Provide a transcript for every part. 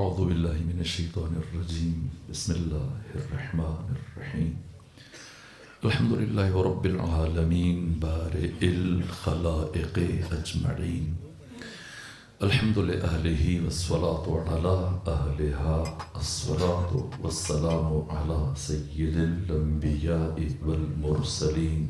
اعوذ باللہ من الشیطان الرجیم بسم اللہ الرحمن الرحیم الحمد للہ رب العالمین بارئ الخلائق اجمعین الحمد لأہلہ والصلاة علی اہلہا الصلاة والسلام علی سید الانبیاء والمرسلین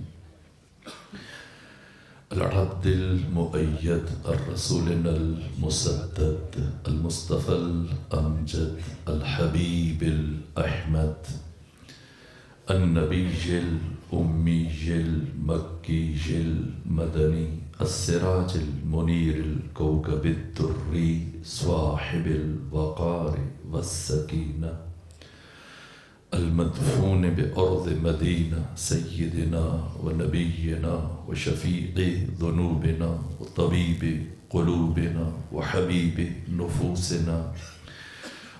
العبد المؤید الرسول المسدد المصطفى الامجد الحبیب الاحمد النبی الامی المکی المدنی السراج المنیر الكوكب الدری صاحب الوقار والسکینہ المدفون بأرض مدینہ سیدنا ونبینا وشفیع ذنوبنا وطبیب قلوبنا وحبیب نفوسنا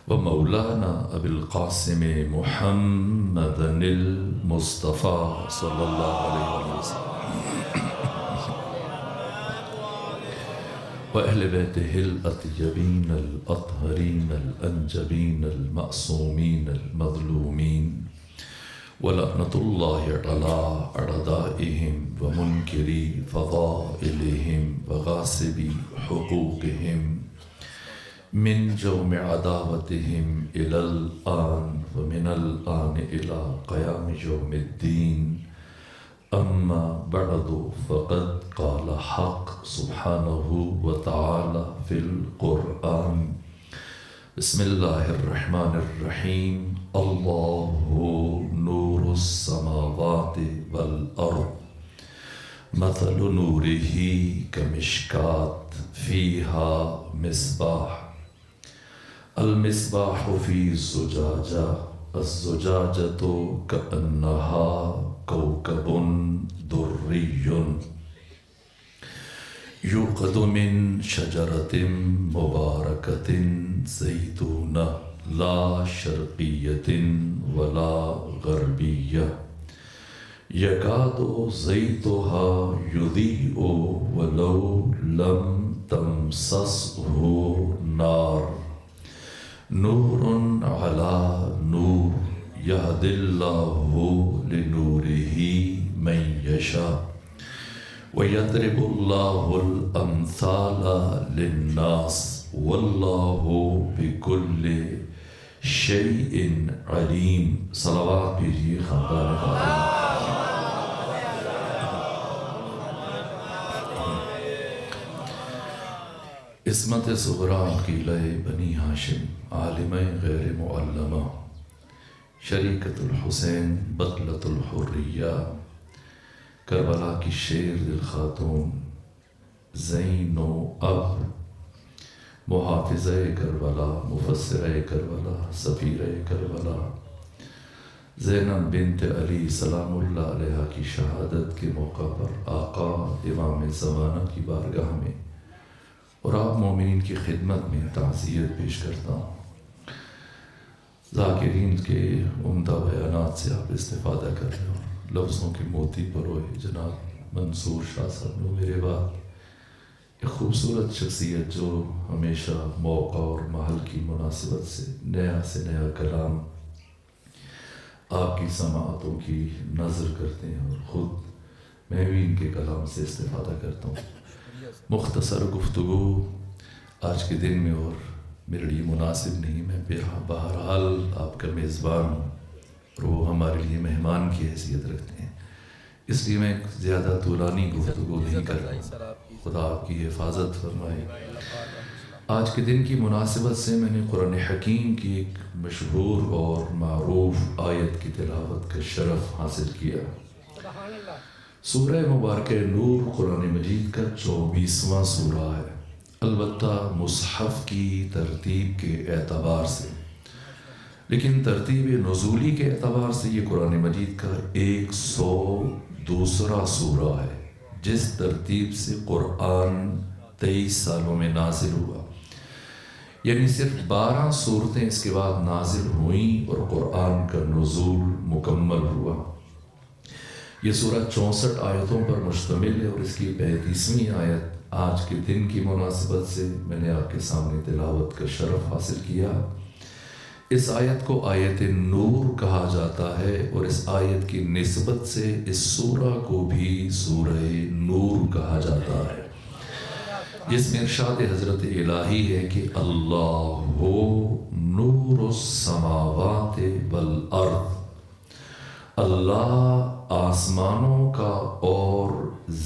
ومولانا ابی القاسم محمد المصطفى صلی اللہ علیہ وسلم وأهل بيته الأطيبين الأطهرين الأنجبين المعصومين المظلومين ولعنة الله على أعدائهم ومنكري فضائلهم وغاصبي حقوقهم من جوم عداوتهم إلى الآن ومن الآن إلى قيام يوم الدين اما بعد فقد قال حق سبحانه وتعالى في القرآن بسم الله الرحمن الرحيم الله نور السماوات والأرض مثل نوره كمشكاة فيها مصباح المصباح في زجاجة الزجاجة كأنها كوكب دري يوقد من شجرة مباركة زيتونة لا شرقية ولا غربية يكاد زيتها يضيء ولو لم تمسسه نار نور على نور يهدي الله لنوره من يشاء ويضرب الله الأمثال للناس والله بكل شيء عليم صلوات بجی خاندان فاطمہ عصمت صغرا قیلہ بنی ہاشم عالم غیر معلمہ شریکت الحسین بطلت الحریہ کربلا کی شیر دل خاتون زین و اب محافظہ کربلا مفسرہ کربلا سفیرہ کربلا زینب بنت علی سلام اللہ علیہ کی شہادت کے موقع پر آقا امام زمانہ کی بارگاہ میں اور آپ مومنین کی خدمت میں تعزیت پیش کرتا ہوں۔ ذاکرین کے عمدہ بیانات سے آپ استفادہ کر رہے ہیں اور لفظوں کے موتی پروئے جناب منصور شاہ صاحب نے میرے بعد ایک خوبصورت شخصیت جو ہمیشہ موقع اور محل کی مناسبت سے نیا کلام آپ کی سماعتوں کی نظر کرتے ہیں اور خود میں بھی ان کے کلام سے استفادہ کرتا ہوں۔ مختصر گفتگو آج کے دن میں اور میرے لیے مناسب نہیں، میں بہرحال آپ کا میزبان ہوں اور وہ ہمارے لیے مہمان کی حیثیت رکھتے ہیں، اس لیے میں زیادہ طولانی گفتگو نہیں کر رہا۔ خدا آپ کی حفاظت فرمائے۔ آج کے دن کی مناسبت سے میں نے قرآن حکیم کی ایک مشہور اور معروف آیت کی تلاوت کا شرف حاصل کیا۔ سورہ مبارکہ نور قرآن مجید کا 24واں سورہ ہے، البتہ مصحف کی ترتیب کے اعتبار سے، لیکن ترتیب نزولی کے اعتبار سے یہ قرآن مجید کا 102واں سورہ ہے، جس ترتیب سے قرآن 23 سالوں میں نازل ہوا، یعنی صرف 12 سورتیں اس کے بعد نازل ہوئیں اور قرآن کا نزول مکمل ہوا۔ یہ سورہ 64 آیتوں پر مشتمل ہے اور اس کی 35ویں آیت آج کے دن کی مناسبت سے میں نے آپ کے سامنے تلاوت کا شرف حاصل کیا۔ اس آیت کو آیت نور کہا جاتا ہے، اور اس آیت کی نسبت سے اس سورہ کو بھی سورہ نور کہا جاتا ہے، جس میں ارشاد حضرت الہی ہے کہ اللہ نور السماوات والارض، اللہ آسمانوں کا اور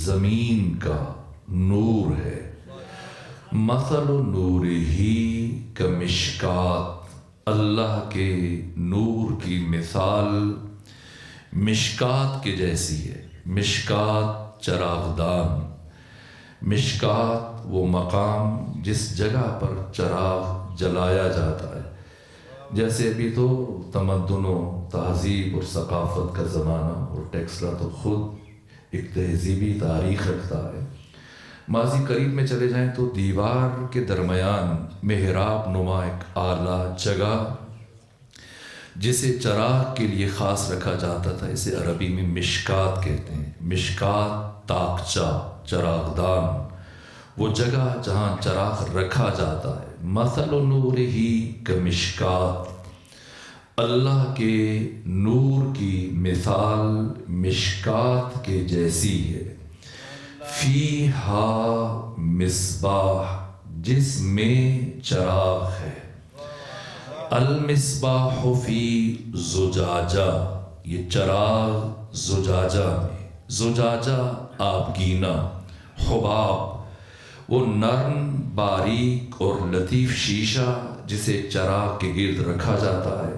زمین کا نور ہے۔ مثل نورہ کمشکات، اللہ کے نور کی مثال مشکات کے جیسی ہے۔ مشکات چراغدان، مشکات وہ مقام جس جگہ پر چراغ جلایا جاتا ہے۔ جیسے ابھی تو تمدن و تہذیب اور ثقافت کا زمانہ، اور ٹیکسلا تو خود ایک تہذیبی تاریخ رکھتا ہے۔ ماضی قریب میں چلے جائیں تو دیوار کے درمیان محراب نما ایک اعلیٰ جگہ جسے چراغ کے لیے خاص رکھا جاتا تھا، اسے عربی میں مشکات کہتے ہیں۔ مشکات طاقچہ، چراغدان، وہ جگہ جہاں چراغ رکھا جاتا ہے۔ مثل نورہ کمشکات، اللہ کے نور کی مثال مشکات کے جیسی ہے۔ فیہا مصباح، جس میں چراغ ہے۔ المصباح فی زجاجہ، یہ چراغ زجاجہ میں، زجاجہ آبگینہ، حباب، وہ نرم باریک اور لطیف شیشہ جسے چراغ کے گرد رکھا جاتا ہے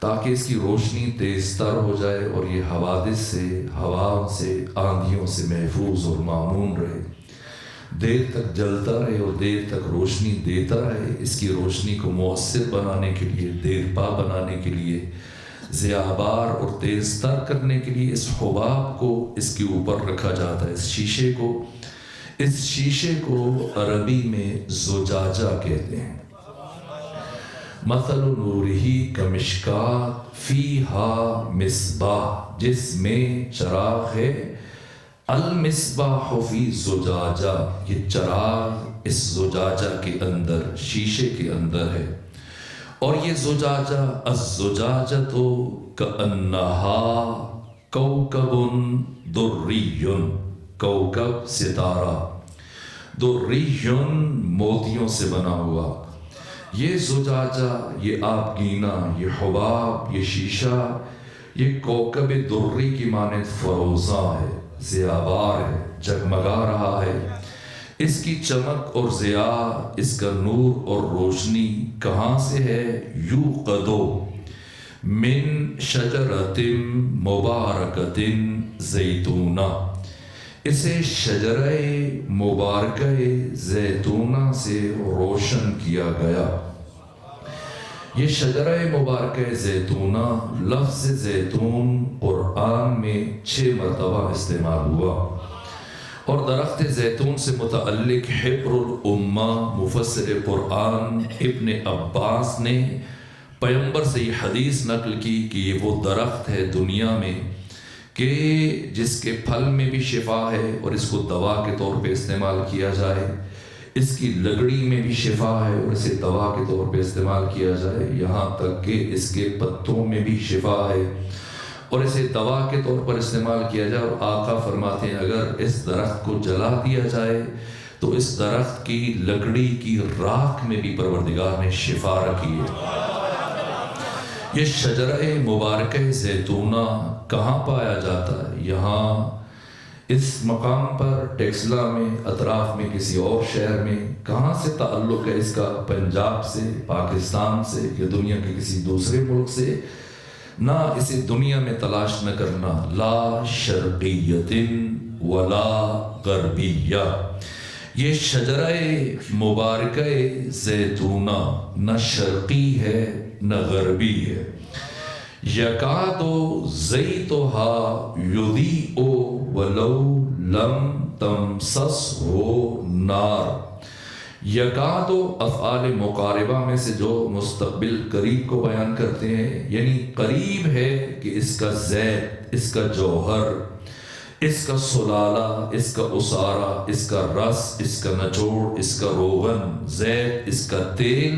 تاکہ اس کی روشنی تیز تر ہو جائے اور یہ حوادث سے، ہوا سے، آندھیوں سے محفوظ اور مامون رہے، دیر تک جلتا رہے اور دیر تک روشنی دیتا رہے۔ اس کی روشنی کو مؤثر بنانے کے لیے، دیرپا بنانے کے لیے، ضیابار اور تیز تر کرنے کے لیے اس حباب کو اس کے اوپر رکھا جاتا ہے، اس شیشے کو۔ اس شیشے کو عربی میں زجاجہ کہتے ہیں۔ مثل نورہ کمشکات فیہا مصباح، جس میں چراغ ہے۔ المصباح فی زجاجہ، یہ چراغ اس زجاجہ کے اندر، شیشے کے اندر ہے۔ اور یہ زجاجہ، الزجاجۃ کأنہا کوکب دری، کوکب ستارہ، دری موتیوں سے بنا ہوا۔ یہ زجاجہ، یہ آبگینہ، یہ حباب، یہ شیشہ، یہ کوکب دری کی مانند فروزاں ہے، ضیابار ہے، جگمگا رہا ہے۔ اس کی چمک اور ضیاء، اس کا نور اور روشنی کہاں سے ہے؟ یوقد من شجرۃ مبارکۃ زیتونہ، اسے شجرہ مبارکہ زیتونہ سے روشن کیا گیا۔ یہ شجرہ مبارکہ زیتونہ، لفظ زیتون قرآن میں 6 مرتبہ استعمال ہوا، اور درخت زیتون سے متعلق حبر الامہ مفسر قرآن ابن عباس نے پیغمبر سے یہ حدیث نقل کی کہ یہ وہ درخت ہے دنیا میں کہ جس کے پھل میں بھی شفا ہے، اور اس کو دوا کے طور پہ استعمال کیا جائے۔ اس کی لکڑی میں بھی شفا ہے اور اسے دوا کے طور پہ استعمال کیا جائے، یہاں تک کہ اس کے پتوں میں بھی شفا ہے اور اسے دوا کے طور پر استعمال کیا جائے۔ اور آقا فرماتے ہیں اگر اس درخت کو جلا دیا جائے تو اس درخت کی لکڑی کی راکھ میں بھی پروردگار نے شفا رکھی ہے۔ یہ شجرہ مبارکہ زیتونہ کہاں پایا جاتا ہے؟ یہاں اس مقام پر ٹیکسلا میں، اطراف میں کسی اور شہر میں؟ کہاں سے تعلق ہے اس کا؟ پنجاب سے، پاکستان سے، یا دنیا کے کسی دوسرے ملک سے؟ نہ اسے دنیا میں تلاش نہ کرنا، لا شرقیت ولا غربیہ، یہ شجرہ مبارکہ زیتونہ نہ شرقی ہے نہ غربی ہے۔ یکاد زیتھا یضیء ولو لم تمسسہ نار، یکاد افعال مقاربہ میں سے جو مستقبل قریب کو بیان کرتے ہیں، یعنی قریب ہے کہ اس کا زیت، اس کا جوہر، اس کا سلالہ، اس کا اسارہ، اس کا رس، اس کا نچوڑ، اس کا روغن، زیت، اس کا تیل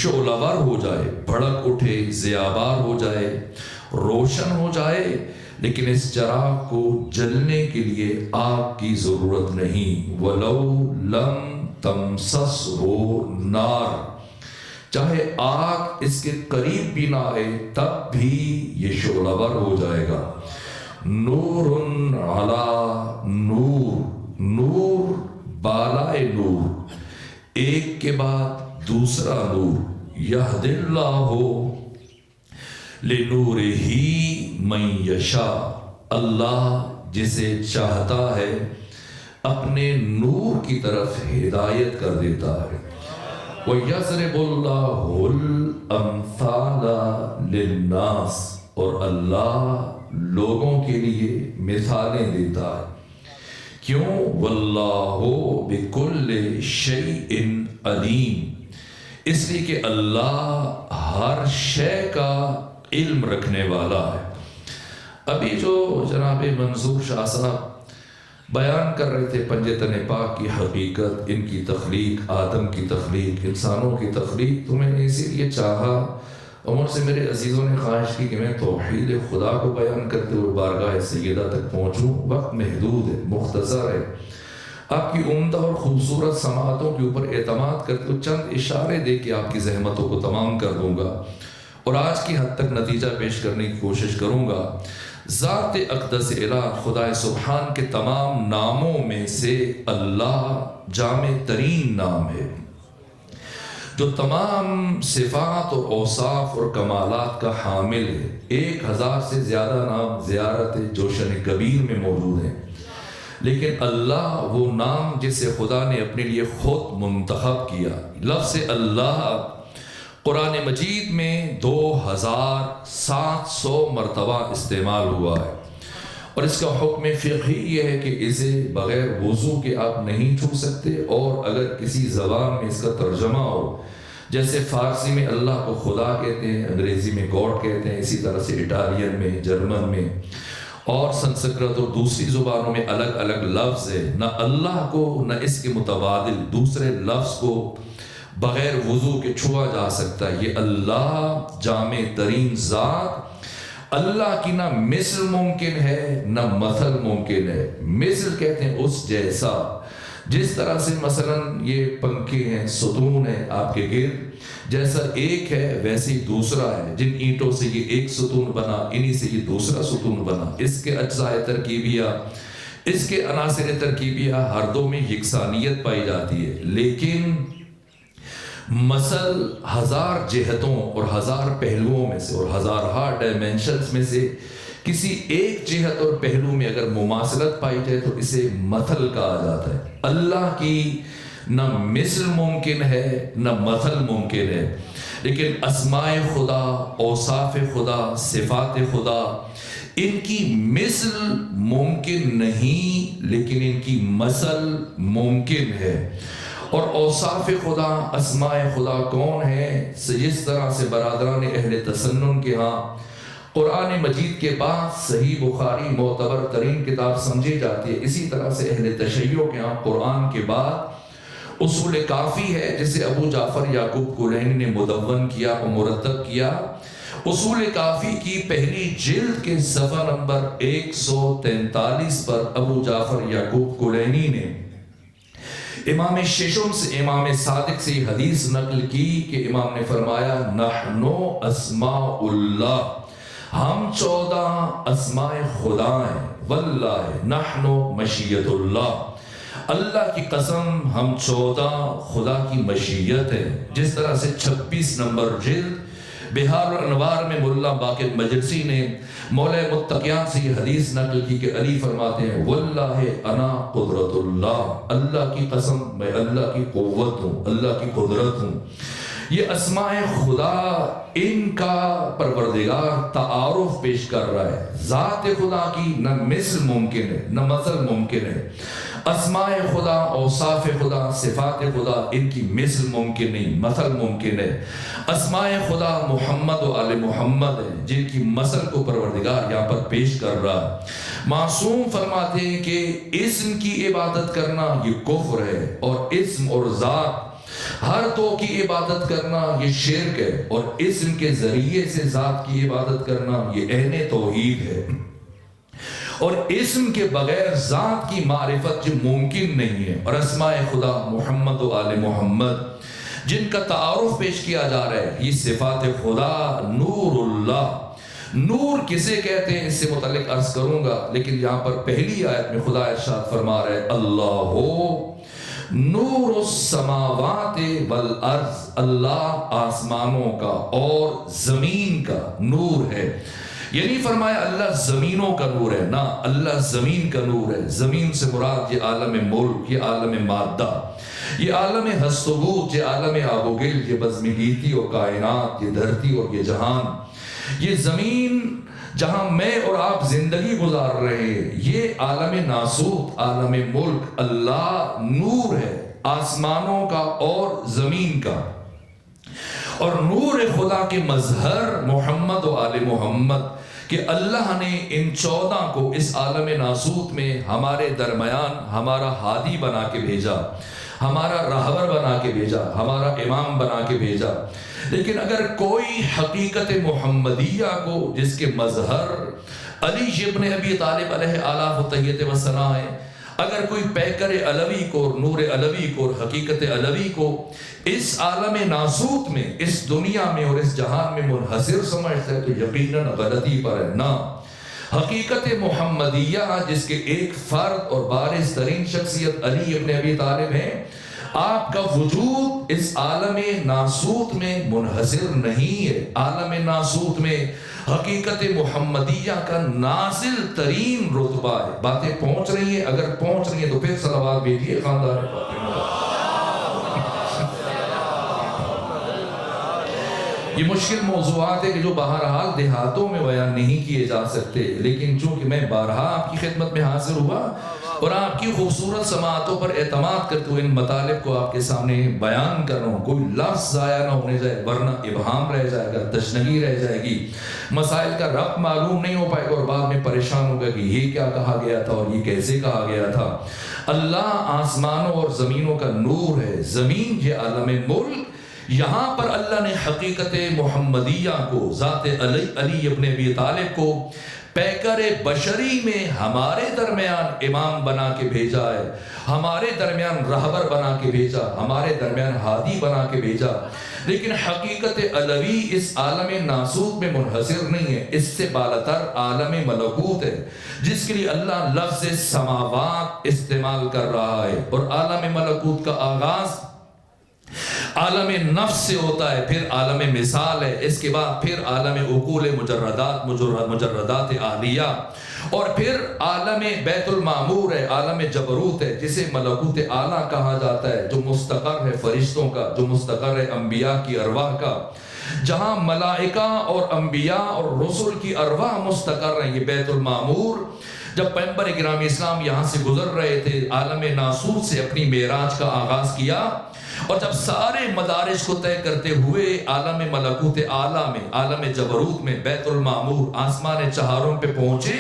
شعلہ ور ہو جائے، بھڑک اٹھے، ضیابار ہو جائے، روشن ہو جائے، لیکن اس چراغ کو جلنے کے لیے آگ کی ضرورت نہیں۔ وَلَوْ لَمْ تَمْسَسْهُ نَارٌ، چاہے آگ اس کے قریب بھی نہ آئے تب بھی یہ شعلہ ور ہو جائے گا۔ نورٌ علی نور، نور بالائے نور، ایک کے بعد دوسرا نور۔ یہد اللہ لنورہ من یشاء، اللہ جسے چاہتا ہے اپنے نور کی طرف ہدایت کر دیتا ہے۔ وَيَضْرِبُ اللَّهُ الْأَمْثَالَ لِلنَّاسِ، اور اللہ لوگوں کے لیے مثالیں دیتا ہے۔ کیوں؟ وَاللَّهُ بِكُلِّ شَيْءٍ عَلِيمٌ، اس لیے کہ اللہ ہر شے کا علم رکھنے والا ہے۔ ابھی جو جناب منظور شاہ صاحب بیان کر رہے تھے پنجتن پاک کی حقیقت، ان کی تخلیق، آدم کی تخلیق، انسانوں کی تخلیق، تو میں نے اسی لیے چاہا اور مجھ سے میرے عزیزوں نے خواہش کی کہ میں توحید خدا کو بیان کرتے ہوئے بارگاہ سیدہ تک پہنچوں۔ وقت محدود ہے، مختصر ہے، آپ کی عمدہ اور خوبصورت سماعتوں کے اوپر اعتماد کرتے ہوئے چند اشارے دے کے آپ کی زحمتوں کو تمام کر دوں گا اور آج کی حد تک نتیجہ پیش کرنے کی کوشش کروں گا۔ ذات اقدس الہ خدا سبحان کے تمام ناموں میں سے اللہ جامع ترین نام ہے، جو تمام صفات اور اوصاف اور کمالات کا حامل ہے۔ 1000 سے زیادہ نام زیارت جوشن کبیر میں موجود ہیں، لیکن اللہ وہ نام جسے خدا نے اپنے لیے خود منتخب کیا۔ لفظ اللہ قرآن مجید میں 2700 مرتبہ استعمال ہوا ہے، اور اس کا حکم فقہی یہ ہے کہ اسے بغیر وضو کے آپ نہیں چھو سکتے، اور اگر کسی زبان میں اس کا ترجمہ ہو، جیسے فارسی میں اللہ کو خدا کہتے ہیں، انگریزی میں گاڈ کہتے ہیں، اسی طرح سے اٹالین میں، جرمن میں اور سنسکرت اور دوسری زبانوں میں الگ الگ لفظ ہے، نہ اللہ کو نہ اس کے متبادل دوسرے لفظ کو بغیر وضو کے چھوا جا سکتا ہے۔ یہ اللہ جامع ترین ذات، اللہ کی نہ مثل ممکن ہے نہ مثل ممکن ہے۔ مثل کہتے ہیں اس جیسا، جس طرح سے مثلا یہ پنکھے ہیں، ستون ہیں آپ کے گرد، جیسا ایک ہے ویسے ہی دوسرا ہے۔ جن اینٹوں سے یہ ایک ستون بنا، انہی سے یہ دوسرا ستون بنا۔ اس کے اجزاء ترکیبیہ، اس کے عناصر ترکیبیہ ہر دو میں یکسانیت پائی جاتی ہے، لیکن مثل 1000 جہتوں اور 1000 پہلوؤں میں سے اور 1000 ڈائمینشنز میں سے کسی ایک جہت اور پہلو میں اگر مماثلت پائی جائے تو اسے مثل کہا جاتا ہے۔ اللہ کی نہ مثل ممکن ہے نہ مثل ممکن ہے، لیکن اسماء خدا، اوصاف خدا، صفات خدا، ان کی مثل ممکن نہیں لیکن ان کی مثل ممکن ہے۔ اور اوصاف خدا، اسماء خدا کون ہے؟ جس طرح سے برادران اہل تسنن کے ہاں قرآن مجید کے بعد صحیح بخاری معتبر ترین کتاب سمجھی جاتی ہے، اسی طرح سے اہل تشیع کے ہاں قرآن کے بعد اصول کافی ہے، جسے ابو جعفر یعقوب کلینی نے مدون کیا اور مرتب کیا۔ اصول کافی کی پہلی جلد کے صفحہ نمبر 143 پر ابو جعفر یعقوب کلینی نے امام ششم سے، امام صادق سے یہ حدیث نقل کی کہ امام نے فرمایا نحنو اسماء اللہ، ہم 14 اسماء خدا ہیں، واللہ نحنو مشیت اللہ، اللہ کی قسم ہم 14 خدا کی مشیت ہے۔ جس طرح سے 26 نمبر جلد بہار الانوار میں مولا باقر مجلسی نے مولا متقیان سے یہ حدیث نقل کی کہ علی فرماتے ہیں واللہ انا قدرت اللہ، اللہ کی قسم میں اللہ کی قوت ہوں، اللہ کی قدرت ہوں۔ یہ اسماء خدا ان کا پروردگار تعارف پیش کر رہا ہے۔ ذات خدا کی نہ مثل ممکن ہے نہ مثل ممکن ہے۔ اسماء خدا، اوصاف خدا، صفات خدا، ان کی مثل ممکن نہیں، مثل ممکن ہے۔ اسماء خدا محمد و آل محمد ہیں جن کی مثل کو پروردگار یہاں پر پیش کر رہا ہے۔ معصوم فرماتے ہیں کہ اسم کی عبادت کرنا یہ کفر ہے، اور اسم اور ذات ہر تو کی عبادت کرنا یہ شرک ہے، اور اسم کے ذریعے سے ذات کی عبادت کرنا یہ عین توحید ہے، اور اسم کے بغیر ذات کی معرفت جو ممکن نہیں ہے۔ اور اسماء خدا محمد و آل محمد جن کا تعارف پیش کیا جا رہا ہے، یہ صفات خدا نور اللہ۔ نور کسے کہتے ہیں اس سے متعلق عرض کروں گا، لیکن یہاں پر پہلی آیت میں خدا ارشاد فرما رہا ہے اللہ نور السماوات والارض، اللہ آسمانوں کا اور زمین کا نور ہے۔ یہ نہیں فرمایا اللہ زمینوں کا نور ہے، نہ، اللہ زمین کا نور ہے۔ زمین سے مراد یہ عالم ملک، یہ عالم مادہ، یہ عالم ہست و بود، یہ عالم آب و گل، یہ بزم گیتی اور کائنات، یہ دھرتی اور یہ جہان، یہ زمین جہاں میں اور آپ زندگی گزار رہے ہیں، یہ عالم ناسوت، عالم ملک، اللہ نور ہے آسمانوں کا اور زمین کا۔ اور نور خدا کے مظہر محمد و آل محمد کہ اللہ نے ان 14 کو اس عالم ناسوت میں ہمارے درمیان ہمارا ہادی بنا کے بھیجا، ہمارا راہبر بنا کے بھیجا، ہمارا امام بنا کے بھیجا۔ لیکن اگر کوئی حقیقت محمدیہ کو جس کے مظہر علی ابن ابی طالب علیہ آلاف و تحیت و ثنا ہے، اگر کوئی پیکر علوی کو، نور علوی کو، حقیقت علوی کو اس عالم ناسوت میں، اس دنیا میں اور اس جہان میں منحصر سمجھتا ہے تو یقیناً غلطی پر ہے۔ نہ، حقیقت محمدیہ جس کے ایک فرد اور بارز ترین شخصیت علی ابن ابی طالب ہیں، آپ کا وجود اس عالم ناسوت میں منحصر نہیں ہے۔ عالم ناسوت میں حقیقت محمدیہ کا نازل ترین رتبہ ہے۔ باتیں پہنچ رہی ہیں؟ اگر پہنچ رہی ہیں تو پھر صلوات بھیجیے خاندان فاطمہ۔ یہ مشکل موضوعات ہے کہ جو بہرحال دیہاتوں میں بیان نہیں کیے جا سکتے، لیکن چونکہ میں بارہا آپ کی خدمت میں حاضر ہوا اور آپ کی خوبصورت سماعتوں پر اعتماد کرتے ہوئے ان مطالب کو آپ کے سامنے بیان کر رہا ہوں، کوئی لفظ ضائع نہ ہونے جائے ورنہ ابہام رہ جائے گا، تشنگی رہ جائے گی، مسائل کا ربط معلوم نہیں ہو پائے گا اور بعد میں پریشان ہوگا کہ یہ کیا کہا گیا تھا اور یہ کیسے کہا گیا تھا۔ اللہ آسمانوں اور زمینوں کا نور ہے، زمین یہ عالم ملک، یہاں پر اللہ نے حقیقت محمدیہ کو، ذات علی ابن ابی طالب کو پیکر بشری میں ہمارے درمیان امام بنا کے بھیجا ہے، ہمارے درمیان رہبر بنا کے بھیجا، ہمارے درمیان ہادی بنا کے بھیجا۔ لیکن حقیقت علوی اس عالم ناسوت میں منحصر نہیں ہے، اس سے بالاتر عالم ملکوت ہے جس کے لیے اللہ لفظ سماوات استعمال کر رہا ہے۔ اور عالم ملکوت کا آغاز عالم نفس سے ہوتا ہے، پھر عالم مثال ہے، اس کے بعد پھر عالم عقول مجردات عالیہ، اور پھر عالم بیت المعمور ہے، عالم جبروت ہے جسے ملکوت اعلیٰ کہا جاتا ہے، جو مستقر ہے فرشتوں کا، جو مستقر ہے انبیاء کی ارواح کا، جہاں ملائکہ اور انبیاء اور رسل کی ارواح مستقر ہیں۔ یہ بیت المعمور جب پیغمبر گرامی اسلام یہاں سے گزر رہے تھے، عالم ناسوت سے اپنی معراج کا آغاز کیا، اور جب سارے مدارج کو طے کرتے ہوئے عالم ملکوت اعلیٰ میں، عالم جبروت میں، بیت المعمور آسمان چہاروں پہ پہنچے،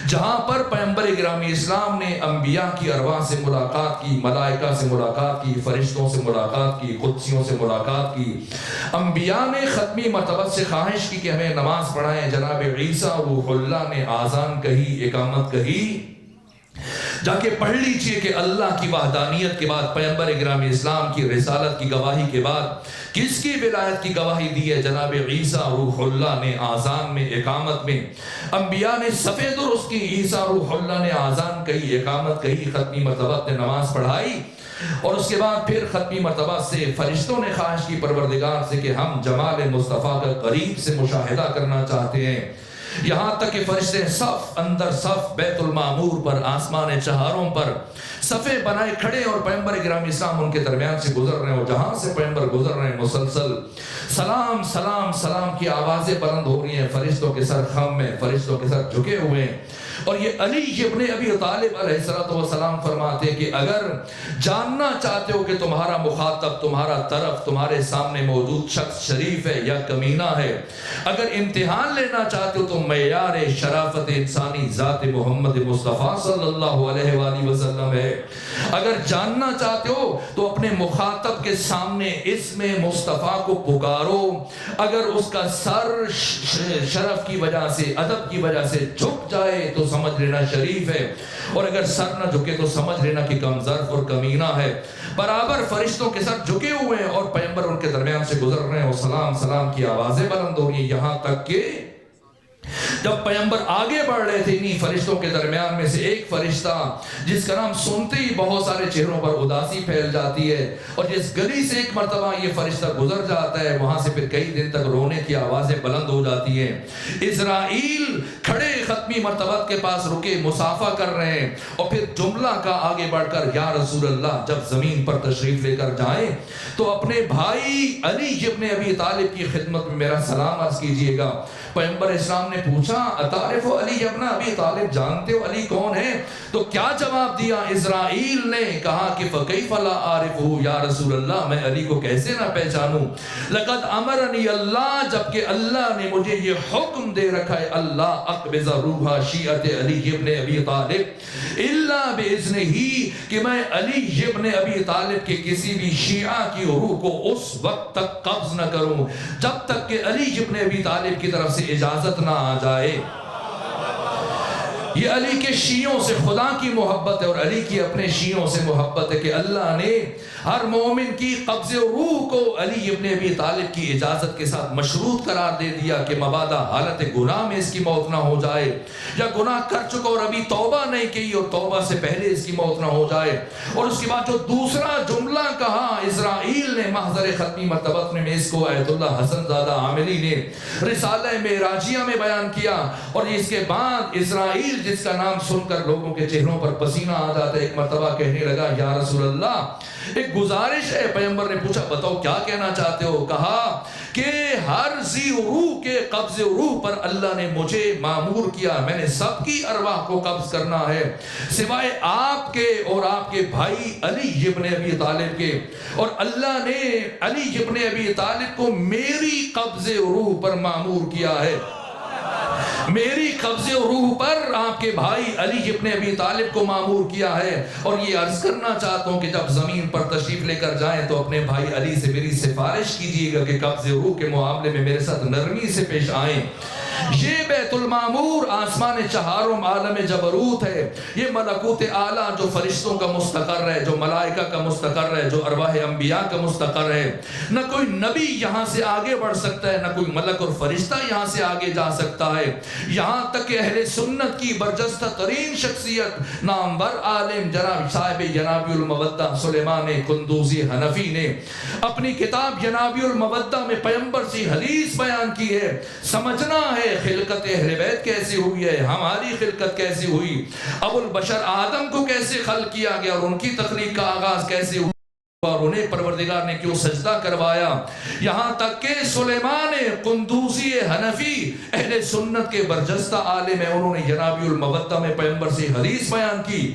جہاں پر پیغمبر گرامی اسلام نے انبیاء کی ارواح سے ملاقات کی، ملائکہ سے ملاقات کی، فرشتوں سے ملاقات کی، قدسیوں سے ملاقات کی۔ انبیاء نے ختمی مرتبہ سے خواہش کی کہ ہمیں نماز پڑھائیں، جناب عیسیٰ روح اللہ نے آذان کہی، اقامت کہی، جا کے پڑھ لیجئے کہ اللہ کی وحدانیت کے بعد، پیغمبر گرامی اسلام کی رسالت کی گواہی کے بعد کس کی ولایت کی گواہی دی ہے؟ جناب عیسیٰ روح اللہ نے آذان میں، اقامت میں۔ انبیاء نے صفے درست کی، عیسیٰ روح اللہ نے آذان کہی، اقامت کہی، ختمی مرتبہ نے نماز پڑھائی، اور اس کے بعد پھر ختمی مرتبہ سے فرشتوں نے خواہش کی پروردگار سے کہ ہم جمال مصطفیٰ کا قریب سے مشاہدہ کرنا چاہتے ہیں۔ یہاں تک کہ فرشتے صف اندر صف بیت المعمور پر، آسمان چہاروں پر صفے بنائے کھڑے، اور پیغمبر گرامی اسلام ان کے درمیان سے گزر رہے ہیں، اور جہاں سے پیغمبر گزر رہے ہیں مسلسل سلام سلام سلام کی آوازیں بلند ہو رہی ہیں، فرشتوں کے سر خم میں، فرشتوں کے سر جھکے ہوئے ہیں، اور یہ علی ابن ابی طالب علیہ السلام فرماتے ہیں کہ اگر جاننا چاہتے ہو کہ تمہارا مخاطب، تمہارا طرف، تمہارے سامنے موجود شخص شریف ہے یا کمینہ ہے، اگر امتحان لینا چاہتے ہو تو معیار شرافت انسانی ذات محمد مصطفیٰ صلی اللہ علیہ وآلہ وسلم ہے۔ اگر جاننا چاہتے ہو تو اپنے مخاطب کے سامنے اسم مصطفیٰ کو پکارو، اگر اس کا سر شرف کی وجہ سے، ادب کی وجہ سے جھک جائے تو سمجھ لینا شریف ہے، اور اگر سر نہ جھکے تو سمجھ لینا کہ کم ظرف اور کمینہ ہے۔ برابر فرشتوں کے سر جھکے ہوئے ہیں اور پیغمبر ان کے درمیان سے گزر رہے ہیں، اور سلام سلام کی آوازیں بلند ہو رہی ہیں، یہاں تک کہ جب پیغمبر آگے بڑھ رہے تھے انہی فرشتوں کے درمیان میں سے ایک فرشتہ جس کا نام سنتے ہی بہت سارے چہروں پر اداسی پھیل جاتی ہے، اور جس گلی سے ایک مرتبہ یہ فرشتہ گزر جاتا ہے وہاں سے پھر کئی دن تک رونے کی آوازیں بلند ہو جاتی ہیں۔ اسرائیل کھڑے ختمی مرتبت کے پاس رکے مصافحہ کر رہے ہیں، اور پھر جملہ کا آگے بڑھ کر یا رسول اللہ جب زمین پر تشریف لے کر جائیں تو اپنے بھائی علی ابن ابی طالب کی خدمت میں میرا سلام عرض کیجئے گا۔ پیغمبر اسلام نے پوچھا اتعرف علی ابن ابی طالب، جانتے ہو علی کون ہے؟ تو کیا جواب دیا اسرائیل نے؟ کہا کہ فکیف لا اعرفہ یا رسول اللہ، میں علی کو کیسے نہ پہچانوں؟ لقد امرنی اللہ، جبکہ اللہ نے مجھے یہ حکم دے رکھا ہے، اللہ اقبض روح شیعت علی ابن ابی طالب الا باذنہ، کہ میں علی ابن ابی طالب کے کسی بھی شیعہ کی روح کو اس وقت تک قبض نہ کروں جب تک کہ علی ابن ابی طالب کی طرف سے اجازت نہ آ جائے۔ یہ علی کے شیعوں سے خدا کی محبت ہے، اور علی کی اپنے شیعوں سے محبت ہے کہ اللہ نے ہر مومن کی قبض روح کو علی ابن ابی طالب کی اجازت کے ساتھ مشروط قرار دے دیا کہ مبادا حالت گناہ میں اس کی موت نہ ہو جائے، یا گناہ کر چکا اور ابھی توبہ نہیں کی اور توبہ سے پہلے اس کی موت نہ ہو جائے۔ اور اس کے بعد جو دوسرا جملہ کہا اسرائیل نے محضر ختمی مرتبت میں اس کو آیت اللہ حسن زادہ عاملی نے رسالہ معراجیہ میں بیان کیا، اور اس کے بعد اسرائیل جس کا نام سن کر لوگوں کے چہروں پر پسینہ آ جاتا ہے، ایک مرتبہ کہنے لگا یا رسول اللہ ایک گزارش ہے۔ پیغمبر نے پوچھا بتاؤ کیا کہنا چاہتے ہو؟ کہا کہ ہر ذی روح کے قبض روح پر اللہ نے مجھے مامور کیا، میں نے سب کی ارواح کو قبض کرنا ہے سوائے آپ کے اور آپ کے بھائی علی ابن ابی طالب کے، اور اللہ نے علی ابن ابی طالب کو میری قبض روح پر مامور کیا ہے، میری قبض روح پر آپ کے بھائی علی ابن ابی طالب کو مامور کیا ہے۔ اور یہ عرض کرنا چاہتا ہوں کہ جب زمین پر تشریف لے کر جائیں تو اپنے بھائی علی سے میری سفارش کیجئے گا کہ قبض روح کے معاملے میں میرے ساتھ نرمی سے پیش آئیں۔ یہ بیت المعمور آسمان چہارم عالم جبروت ہے، یہ ملکوت اعلیٰ جو فرشتوں کا مستقر ہے، جو ملائکہ کا مستقر ہے، جو ارواح انبیاء کا مستقر ہے۔ نہ کوئی نبی یہاں سے آگے بڑھ سکتا ہے، نہ کوئی ملک اور فرشتہ یہاں سے آگے جا سکتا ہے، یہاں تک کہ اہل سنت کی برجستہ ترین شخصیت نامور عالم جناب صاحب جنابی المودہ سلیمان قندوزی حنفی نے اپنی کتاب جنابی المودہ میں پیغمبر سے حدیث بیان کی ہے۔ سمجھنا ہے خلقت اہل بیت کیسی ہوئی ہے، ہماری خلقت کیسی ہوئی، ابو البشر آدم کو کیسے خلق کیا گیا اور ان کی تخلیق کا آغاز کیسے ہوا، اور انہیں پروردگار نے کیوں سجدہ کروایا، یہاں تک کہ سلیمان قندوزی حنفی اہل سنت کے برجستہ عالم ہیں، انہوں نے جنابی المودہ میں پیغمبر سے حدیث بیان کی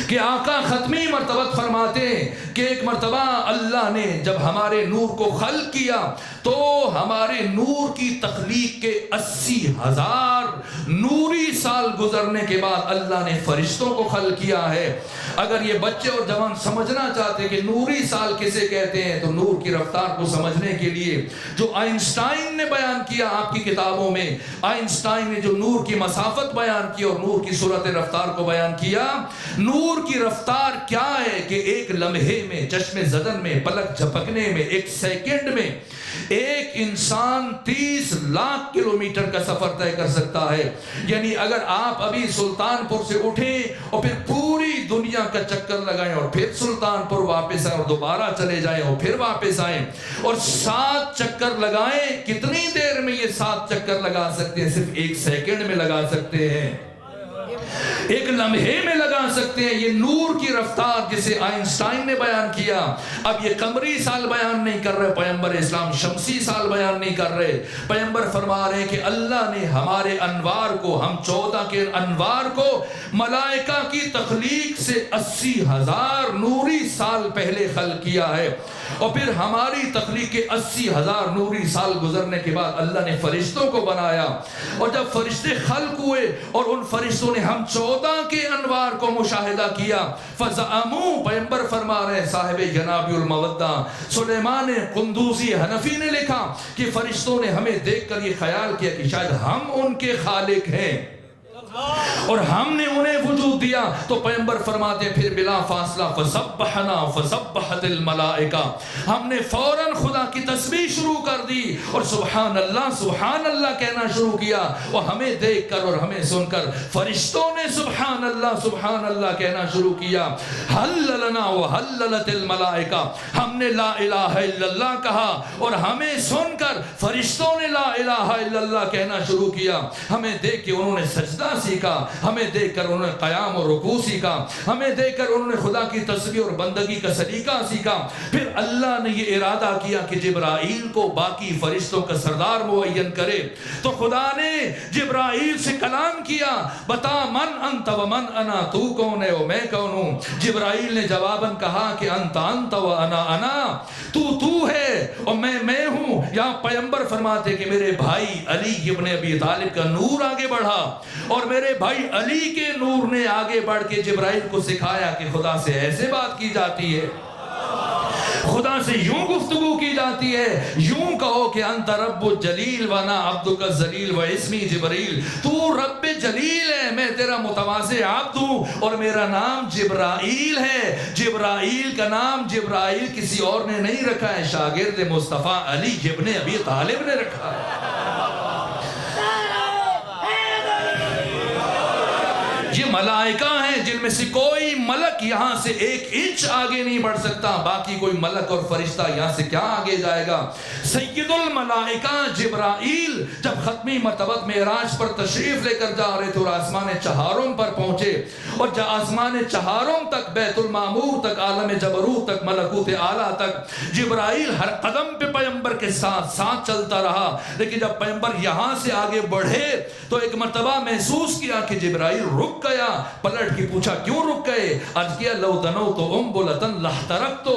کہ آقا ختمی مرتبت فرماتے ہیں کہ ایک مرتبہ اللہ نے جب ہمارے نور کو خلق کیا تو ہمارے نور کی تخلیق کے 80,000 نوری سال گزرنے کے بعد اللہ نے فرشتوں کو خلق کیا ہے۔ اگر یہ بچے اور جوان سمجھنا چاہتے کہ نوری سال کسے کہتے ہیں تو نور کی رفتار کو سمجھنے کے لیے جو آئنسٹائن نے بیان کیا آپ کی کتابوں میں، آئنسٹائن نے جو نور کی مسافت بیان کی اور نور کی صورت رفتار کو بیان کیا، نور کی رفتار کیا ہے کہ ایک لمحے میں، چشم زدن میں، پلک جھپکنے میں، ایک سیکنڈ میں ایک انسان 30 لاکھ کلومیٹر کا سفر طے کر سکتا ہے۔ یعنی اگر آپ ابھی سلطان پور سے اٹھیں اور پھر پوری دنیا کا چکر لگائیں اور پھر سلطان پور واپس آئیں اور دوبارہ چلے جائیں اور پھر واپس آئیں اور 7 چکر لگائیں، کتنی دیر میں یہ 7 چکر لگا سکتے ہیں؟ صرف 1 سیکنڈ میں لگا سکتے ہیں۔ ایک لمحے میں لگا سکتے ہیں. یہ نور کی رفتار جسے آئنسٹائن نے بیان کیا. اب یہ قمری سال بیان نہیں کر رہے پیغمبر اسلام, شمسی سال بیان نہیں کر رہے. پیغمبر فرما رہے کہ اللہ نے ہمارے انوار کو, ہم 14 کے انوار کو ملائکہ کی تخلیق سے 80,000 نوری سال پہلے خلق کیا ہے. اور پھر ہماری تخلیق کے 80,000 نوری سال گزرنے کے بعد اللہ نے فرشتوں کو بنایا. اور جب فرشتے خلق ہوئے اور ان فرشتوں نے ہم 14 کے انوار کو مشاہدہ کیا, فزعموا, پیغمبر فرما رہے صاحب جناب المودہ سلیمان قندوزی حنفی نے لکھا کہ فرشتوں نے ہمیں دیکھ کر یہ خیال کیا کہ شاید ہم ان کے خالق ہیں اور ہم نے انہیں وجود دیا. تو پیغمبر فرماتے ہیں پھر بلا فاصلہ فسبحنا فسبحت الملائکہ, ہم نے فوراً خدا کی تسبیح شروع کر دی اور سبحان اللہ کہنا شروع کیا. اور ہمیں دیکھ کر اور ہمیں سن کر فرشتوں نے سبحان اللہ کہنا شروع کیا. حللنا وحللت الملائکہ, ہم نے لا الہ الا اللہ کہا اور ہمیں سن کر فرشتوں نے لا الہ الا اللہ کہنا شروع کیا. ہمیں دیکھ کے انہوں نے سجدہ سیکھا, ہمیں دیکھ کر انہوں نے قیام اور رکوع سیکھا, ہمیں دیکھ کر انہوں نے خدا کی تسبیح اور بندگی کا سلیقہ سیکھا. پھر اللہ نے یہ ارادہ کیا کہ جبرائیل کو باقی فرشتوں کا سردار معین کرے. تو خدا نے جبرائیل سے کلام کیا, بتا من انت و من انا, تو کون ہے و میں کون ہوں. جبرائیل نے جواباً کہا کہ انت و انا, تو ہے اور میں ہوں. یہاں پیغمبر فرماتے کہ میرے بھائی علی ابن ابی طالب کا نور آگے بڑھا اور میرے بھائی علی کے نور نے آگے بڑھ کے جبرائیل کو سکھایا کہ خدا سے ایسے بات کی جاتی ہے, خدا سے یوں گفتگو کی جاتی ہے. یوں کہو کہ انت رب جلیل وانا عبدک الذلیل و اسمی جبریل, تو رب جلیل ہے, میں تیرا متواضع عبد ہوں اور میرا نام جبرائیل ہے. جبرائیل کا نام جبرائیل کسی اور نے نہیں رکھا ہے, شاگرد مصطفیٰ علی ابن ابی طالب نے رکھا ہے. یہ ملائکہ ہیں جن میں سے کوئی ملک یہاں سے 1 انچ آگے نہیں بڑھ سکتا, باقی کوئی ملک اور فرشتہ یہاں سے کیا آگے جائے گا. سید الملائکہ جبرائیل جب ختمی مرتبت معراج پر تشریف لے کر جا رہے تھے اور آسمان چہارم پر پہنچے اور آسمان چہارم تک, بیت المعمور تک, عالم جبروت تک, ملکوت اعلیٰ تک, جبرائیل ہر قدم پہ پیغمبر کے ساتھ چلتا رہا. لیکن جب پیغمبر یہاں سے آگے بڑھے تو ایک مرتبہ محسوس کیا کہ جبرائیل رک گیا. پلٹ کے پوچھا کیوں رک گئے؟ عرض کیا لو دنوت انبلۃ لاحترقت,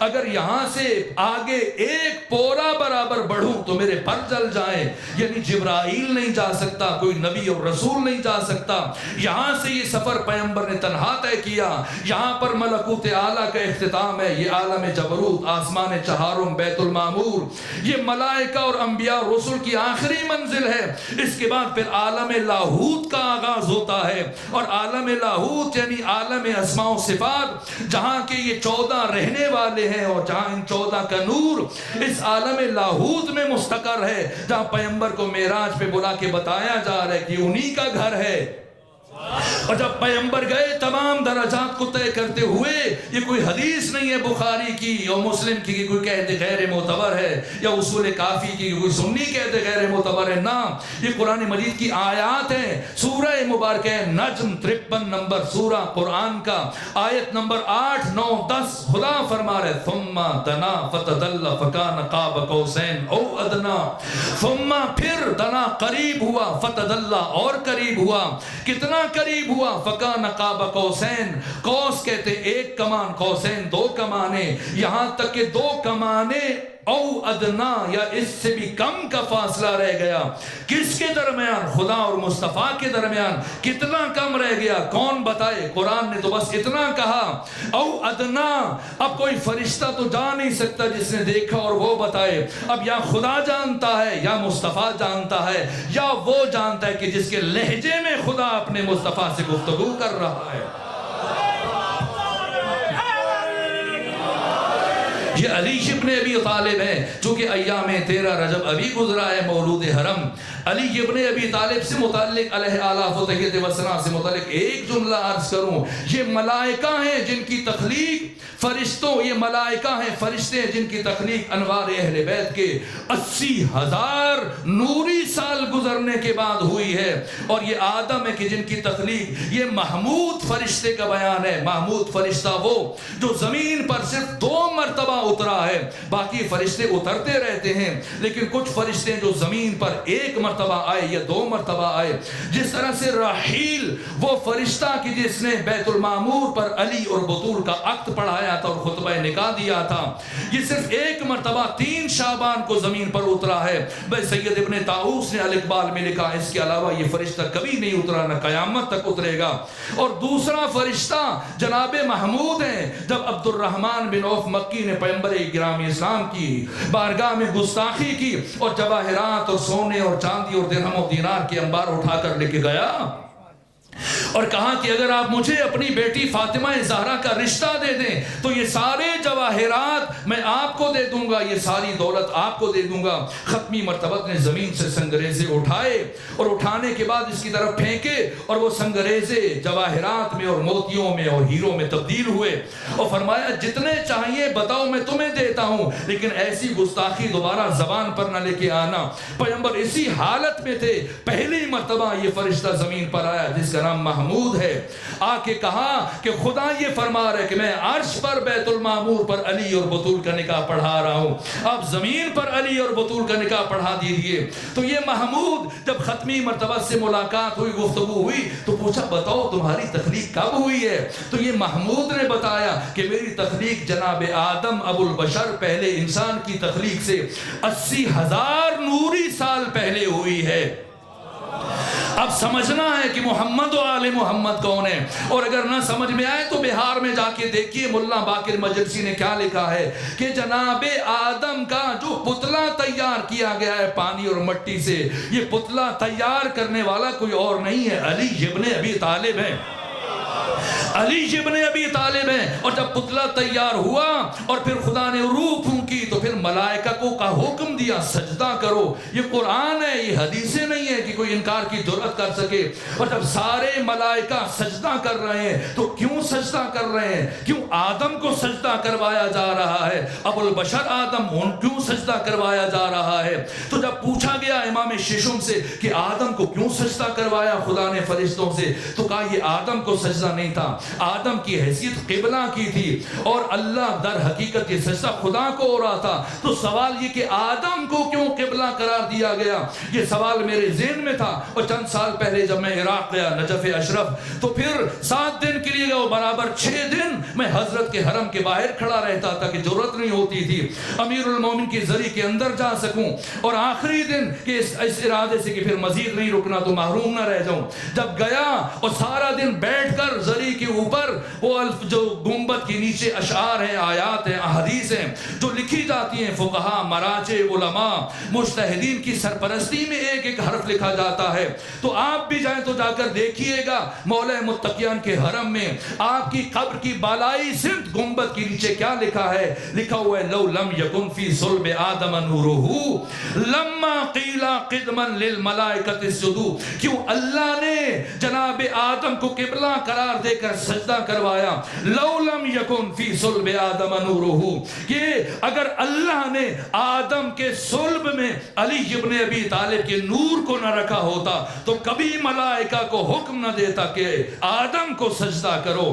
اگر یہاں سے آگے 1 پورا برابر بڑھوں تو میرے پر جل جائیں. یعنی جبرائیل نہیں جا سکتا, کوئی نبی اور رسول نہیں جا سکتا. یہاں سے یہ سفر پیغمبر نے تنہا طے کیا. یہاں پر ملکوت اعلیٰ کا اختتام ہے, یہ عالم جبروت, آسمان چہارم, بیت المعمور, یہ ملائکہ اور انبیاء اور رسول کی آخری منزل ہے. اس کے بعد پھر عالم لاہوت کا آغاز ہوتا ہے. اور عالم لاہوت یعنی عالم اسماء و صفات, جہاں کے یہ 14 رہنے والے ہیں اور جہاں ان 14 کا نور اس عالم لاہوت میں مستقر ہے, جہاں پیغمبر کو معراج پہ بلا کے بتایا جا رہا ہے کہ انہی کا گھر ہے. اور جب پیغمبر گئے تمام درجات کو طے کرتے ہوئے, یہ کوئی حدیث نہیں ہے بخاری کی اور مسلم کی کہ کوئی کہتے غیر معتبر ہے, یا اصول کافی کی کہ کوئی سنی کہتے غیر معتبر ہے. نا, یہ قرآن مجید کی آیات ہیں. سورہ مبارکہ نجم 53 نمبر سورہ قرآن کا آیت نمبر 8, 9, 10 خدا فرما رہے ثم دنا فتدل فکان قاب قوسین او ادنا, ثم پھر دنا قریب ہوا, فتدل اور قریب ہوا. کتنا قریب ہوا؟ فکان قاب قوسین, قوس کہتے 1 کمان, قوسین 2 کمانے, یہاں تک کہ 2 کمانے او ادنا یا اس سے بھی کم کا فاصلہ رہ گیا. کس کے درمیان؟ خدا اور مصطفیٰ کے درمیان. کتنا کم رہ گیا کون بتائے؟ قرآن نے تو بس اتنا کہا او ادنا. اب کوئی فرشتہ تو جان نہیں سکتا جس نے دیکھا اور وہ بتائے. اب یا خدا جانتا ہے یا مصطفیٰ جانتا ہے یا وہ جانتا ہے کہ جس کے لہجے میں خدا اپنے مصطفیٰ سے گفتگو کر رہا ہے. یہ علی ابن ابی طالب ہے، چونکہ ایام 13 رجب ابھی گزرا ہے مولود حرم۔ علی ابن ابی طالب سے متعلق علیہ آلاف و تحیت و ثنا سے متعلق ایک جملہ عرض کروں، یہ ملائکہ ہیں جن کی تخلیق فرشتوں، یہ ملائکہ ہیں فرشتے ہیں جن کی تخلیق انوار اہل بیت کے 80,000 نوری سال گزرنے کے بعد ہوئی ہے، اور یہ آدم ہے کہ جن کی تخلیق، یہ محمود فرشتے کا بیان ہے۔ محمود فرشتہ وہ جو زمین پر صرف 2 مرتبہ اترا ہے، باقی فرشتے اترتے رہتے ہیں، لیکن کچھ فرشتے جو زمین پر 1 مرتبہ آئے یا 2 مرتبہ آئے، جس طرح سے رحیل وہ فرشتہ کی جس نے بیت المعمور پر علی اور بطول کا عقد پڑھایا تھا اور خطبہ نکاح دیا تھا، یہ صرف 1 مرتبہ 3 شعبان کو زمین پر اترا ہے۔ بھائی سید ابن طاؤس نے الاقبال میں لکھا، اس کے علاوہ یہ فرشتہ کبھی نہیں اترا، نہ قیامت تک اترے گا۔ اور دوسرا فرشتہ جناب محمود ہیں، جب عبد الرحمن بن عوف مکی نے پیغمبر گرامی اسلام کی بارگاہ میں گستاخی کی اور جواہرات اور سونے اور چاندی اور درہم و دینار کے انبار اٹھا کر لے کے گیا اور کہا کہ اگر آپ مجھے اپنی بیٹی فاطمہ زہرا کا رشتہ دے دیں تو یہ سارے جواہرات میں آپ کو دے دوں گا، یہ ساری دولت آپ کو دے دوں گا۔ ختمی مرتبت نے زمین سے سنگریزے اٹھائے اور اٹھانے کے بعد اس کی طرف پھینکے، اور وہ سنگریزے جواہرات میں اور موتیوں میں اور ہیروں میں تبدیل ہوئے، اور فرمایا جتنے چاہیے بتاؤ میں تمہیں دیتا ہوں، لیکن ایسی گستاخی دوبارہ زبان پر نہ لے کے آنا۔ پیغمبر اسی حالت میں تھے، پہلی مرتبہ یہ فرشتہ زمین پر آیا جس کا نام محمود ہے، آ کے کہا کہ خدا یہ فرما رہا ہے کہ میں عرش پر بیت المعمور پر علی اور بطول کا نکاح پڑھا رہا ہوں، آپ زمین پر علی اور بطول کا نکاح پڑھا دیجئے۔ تو یہ محمود جب ختمی مرتبہ سے ملاقات ہوئی، گفتگو ہوئی، تو پوچھا بتاؤ تمہاری تخلیق کب ہوئی ہے؟ تو یہ محمود نے بتایا کہ میری تخلیق جناب آدم ابو البشر پہلے انسان کی تخلیق سے 80,000 نوری سال پہلے ہوئی ہے۔ اب سمجھنا ہے کہ محمد و آل محمد کون ہے، اور اگر نہ سمجھ میں آئے تو بہار میں جا کے دیکھیے ملا باقر مجلسی نے کیا لکھا ہے کہ جناب آدم کا جو پتلا تیار کیا گیا ہے پانی اور مٹی سے، یہ پتلا تیار کرنے والا کوئی اور نہیں ہے، علی ابن ابی طالب ہے۔ علی ابن ابی طالب ہیں، اور جب پتلا تیار ہوا اور پھر خدا نے روح پھونکی تو پھر ملائکہ کو کا حکم دیا سجدہ کرو۔ یہ قرآن ہے، یہ حدیثیں نہیں ہے کہ کوئی انکار کی جرأت کر سکے۔ اور جب سارے ملائکہ سجدہ کر رہے ہیں تو کیوں سجدہ کر رہے ہیں؟ کیوں آدم کو سجدہ کروایا جا رہا ہے؟ ابو البشر آدم ان کیوں سجدہ کروایا جا رہا ہے؟ تو جب پوچھا گیا امام ششم سے کہ آدم کو کیوں سجدہ کروایا خدا نے فرشتوں سے، تو کہا یہ آدم کو سجدہ نہیں تھا، آدم کی حیثیت قبلہ کی تھی، اور اللہ در حقیقت یہ سجدہ خدا کو ہو رہا تھا۔ تو سوال یہ کہ آدم کو کیوں قبلہ قرار دیا گیا، یہ سوال میرے ذہن میں تھا۔ اور چند سال پہلے جب میں عراق گیا نجف اشرف، تو پھر 7 دن کے لیے گیا، برابر 6 دن میں حضرت کے حرم کے باہر کھڑا رہتا تھا کہ ضرورت نہیں ہوتی تھی امیر المومن کی زری کے اندر جا سکوں، اور آخری دن کہ اس ارادے سے کہ پھر مزید نہیں رکنا تو محروم نہ رہ جاؤں۔ جب گیا اور سارا دن بیٹھ کر زری کے اوپر وہ جو گنبد کے نیچے اشعار ہیں، آیات ہیں، احادیث ہیں جو لکھی جاتی ہیں، فقہا، مراجع، علماء، مجتہدین کی سرپرستی میں ایک ایک حرف لکھا جاتا ہے۔ تو آپ بھی جائیں تو جا کر دیکھیے گا مولا متقیان کے حرم میں آپ کی قبر کی بالائی سمت گنبد کے نیچے کیا لکھا ہے؟ لکھا ہوا ہے لو لم یکن فی صلب آدم نورہ لما قیل قدما للملائکۃ اسجدوا۔ کیوں اللہ نے جناب آدم کو قبلہ قرار دے کر سجدہ کروایا؟ لو لم یکن فی صلب آدم نورہ، کہ اگر اللہ نے آدم کے صلب میں علی ابن ابی طالب کے نور کو نہ رکھا ہوتا تو کبھی ملائکہ کو حکم نہ دیتا کہ آدم کو سجدہ کرو۔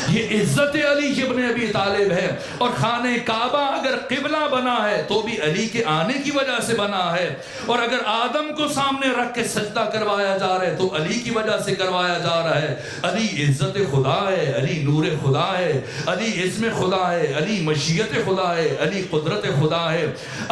یہ عزت علی ابن ابی طالب ہے، اور خانہ کعبہ اگر قبلہ بنا ہے تو بھی علی کے آنے کی وجہ سے بنا ہے، اور اگر آدم کو سامنے رکھ کے سجدہ کروایا جا رہا ہے تو علی کی وجہ سے کروایا جا رہا ہے۔ علی عزت خدا ہے، علی نور خدا ہے، علی اسم خدا ہے، علی مشیت خدا ہے، علی قدرت خدا ہے۔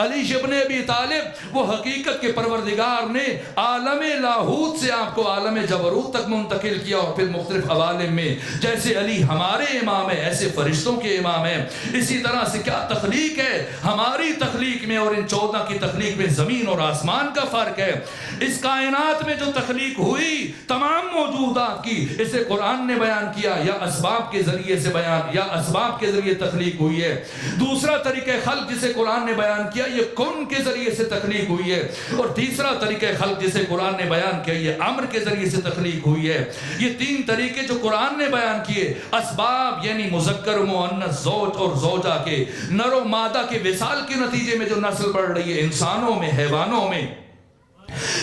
علی ابن ابی طالب وہ حقیقت کے پروردگار نے عالم لاہوت سے آپ کو عالم جبروت تک منتقل کیا، اور پھر مختلف عوالم میں، جیسے علی ہمارے ہمارے امام ہیں، ایسے فرشتوں کے امام ہیں۔ اسی طرح سے کیا تخلیق ہے ہماری تخلیق میں اور ان 14 کی تخلیق میں زمین اور آسمان کا فرق ہے۔ اس کائنات میں جو تخلیق ہوئی تمام موجودات کی، اسے قرآن نے بیان کیا، یا اسباب کے ذریعے سے بیان، یا اسباب کے ذریعے تخلیق ہوئی ہے۔ دوسرا طریقہ خلق جسے قرآن نے بیان کیا، یہ کن کے ذریعے سے تخلیق ہوئی ہے۔ اور تیسرا طریقہ خلق جسے قرآن نے بیان کیا، یہ امر کے ذریعے سے تخلیق ہوئی ہے۔ یہ تین طریقے جو قرآن نے بیان کیے، اسباب یعنی مذکر مؤنث، زوج اور زوجہ کے، نر و مادہ کے وصال کے نتیجے میں جو نسل بڑھ رہی ہے انسانوں میں، حیوانوں میں،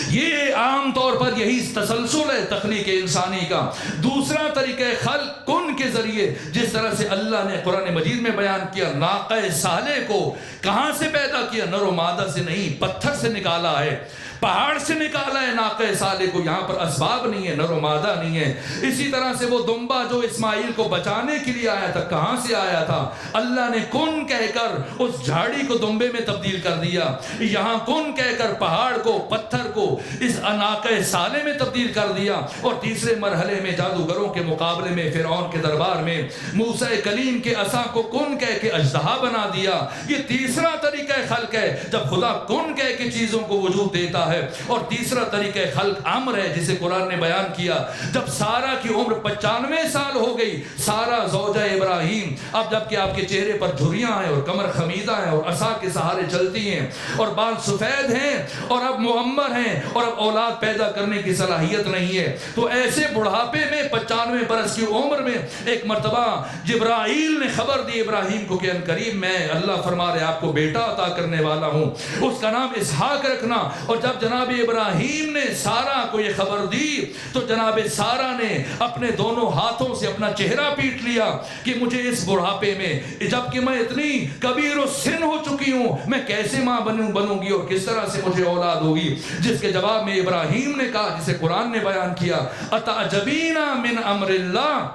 یہ عام طور پر یہی تسلسل ہے تخلیق انسانی کا۔ دوسرا طریقہ خلق کن کے ذریعے، جس طرح سے اللہ نے قرآن مجید میں بیان کیا، ناقہ صالح کو کہاں سے پیدا کیا؟ نر و مادہ سے نہیں، پتھر سے نکالا ہے، پہاڑ سے نکالا ہے ناقہ صالح کو۔ یہاں پر اسباب نہیں ہے، نر و مادہ نہیں ہے۔ اسی طرح سے وہ دمبا جو اسماعیل کو بچانے کے لیے آیا تھا، کہاں سے آیا تھا؟ اللہ نے کن کہہ کر اس جھاڑی کو دمبے میں تبدیل کر دیا۔ یہاں کن کہہ کر پہاڑ کو، پتھر کو اس ناقہ صالح میں تبدیل کر دیا۔ اور تیسرے مرحلے میں جادوگروں کے مقابلے میں فرعون کے دربار میں موسیٰ کلیم کے عصا کو کن کہہ کے اژدہا بنا دیا۔ یہ تیسرا طریقہ خلق ہے، جب خدا کن کہہ کے چیزوں کو وجود دیتا ہے۔ اور تیسرا طریقہ خلق امر ہے، جسے قرآن نے بیان کیا۔ جب سارہ کی عمر 95 سال ہو گئی، سارہ زوجہ ابراہیم، اب جب کہ آپ کے چہرے پر جھریاں ہیں اور کمر خمیدہ ہیں اور عصا کے سہارے چلتی ہیں اور بال سفید ہیں اور اب معمر ہیں اور اب اولاد پیدا کرنے کی صلاحیت نہیں ہے، تو ایسے بڑھاپے میں 95 برس کی عمر میں ایک مرتبہ جبرائیل نے خبر دی ابراہیم کو کہ ان قریب میں، اللہ فرما رہے آپ کو بیٹا عطا کرنے والا ہوں، اس کا نام اسحاق رکھنا۔ اور جب جناب ابراہیم نے سارہ کو یہ خبر دی تو جناب سارہ نے اپنے دونوں ہاتھوں سے اپنا چہرہ پیٹ لیا کہ مجھے اس بڑھاپے میں، جبکہ میں اتنی کبیر و سن ہو چکی ہوں، میں کیسے ماں بنوں گی اور کس طرح سے مجھے اولاد ہوگی؟ جس کے جواب میں ابراہیم نے کہا، جسے قرآن نے بیان کیا، اتعجبین من امر اللہ،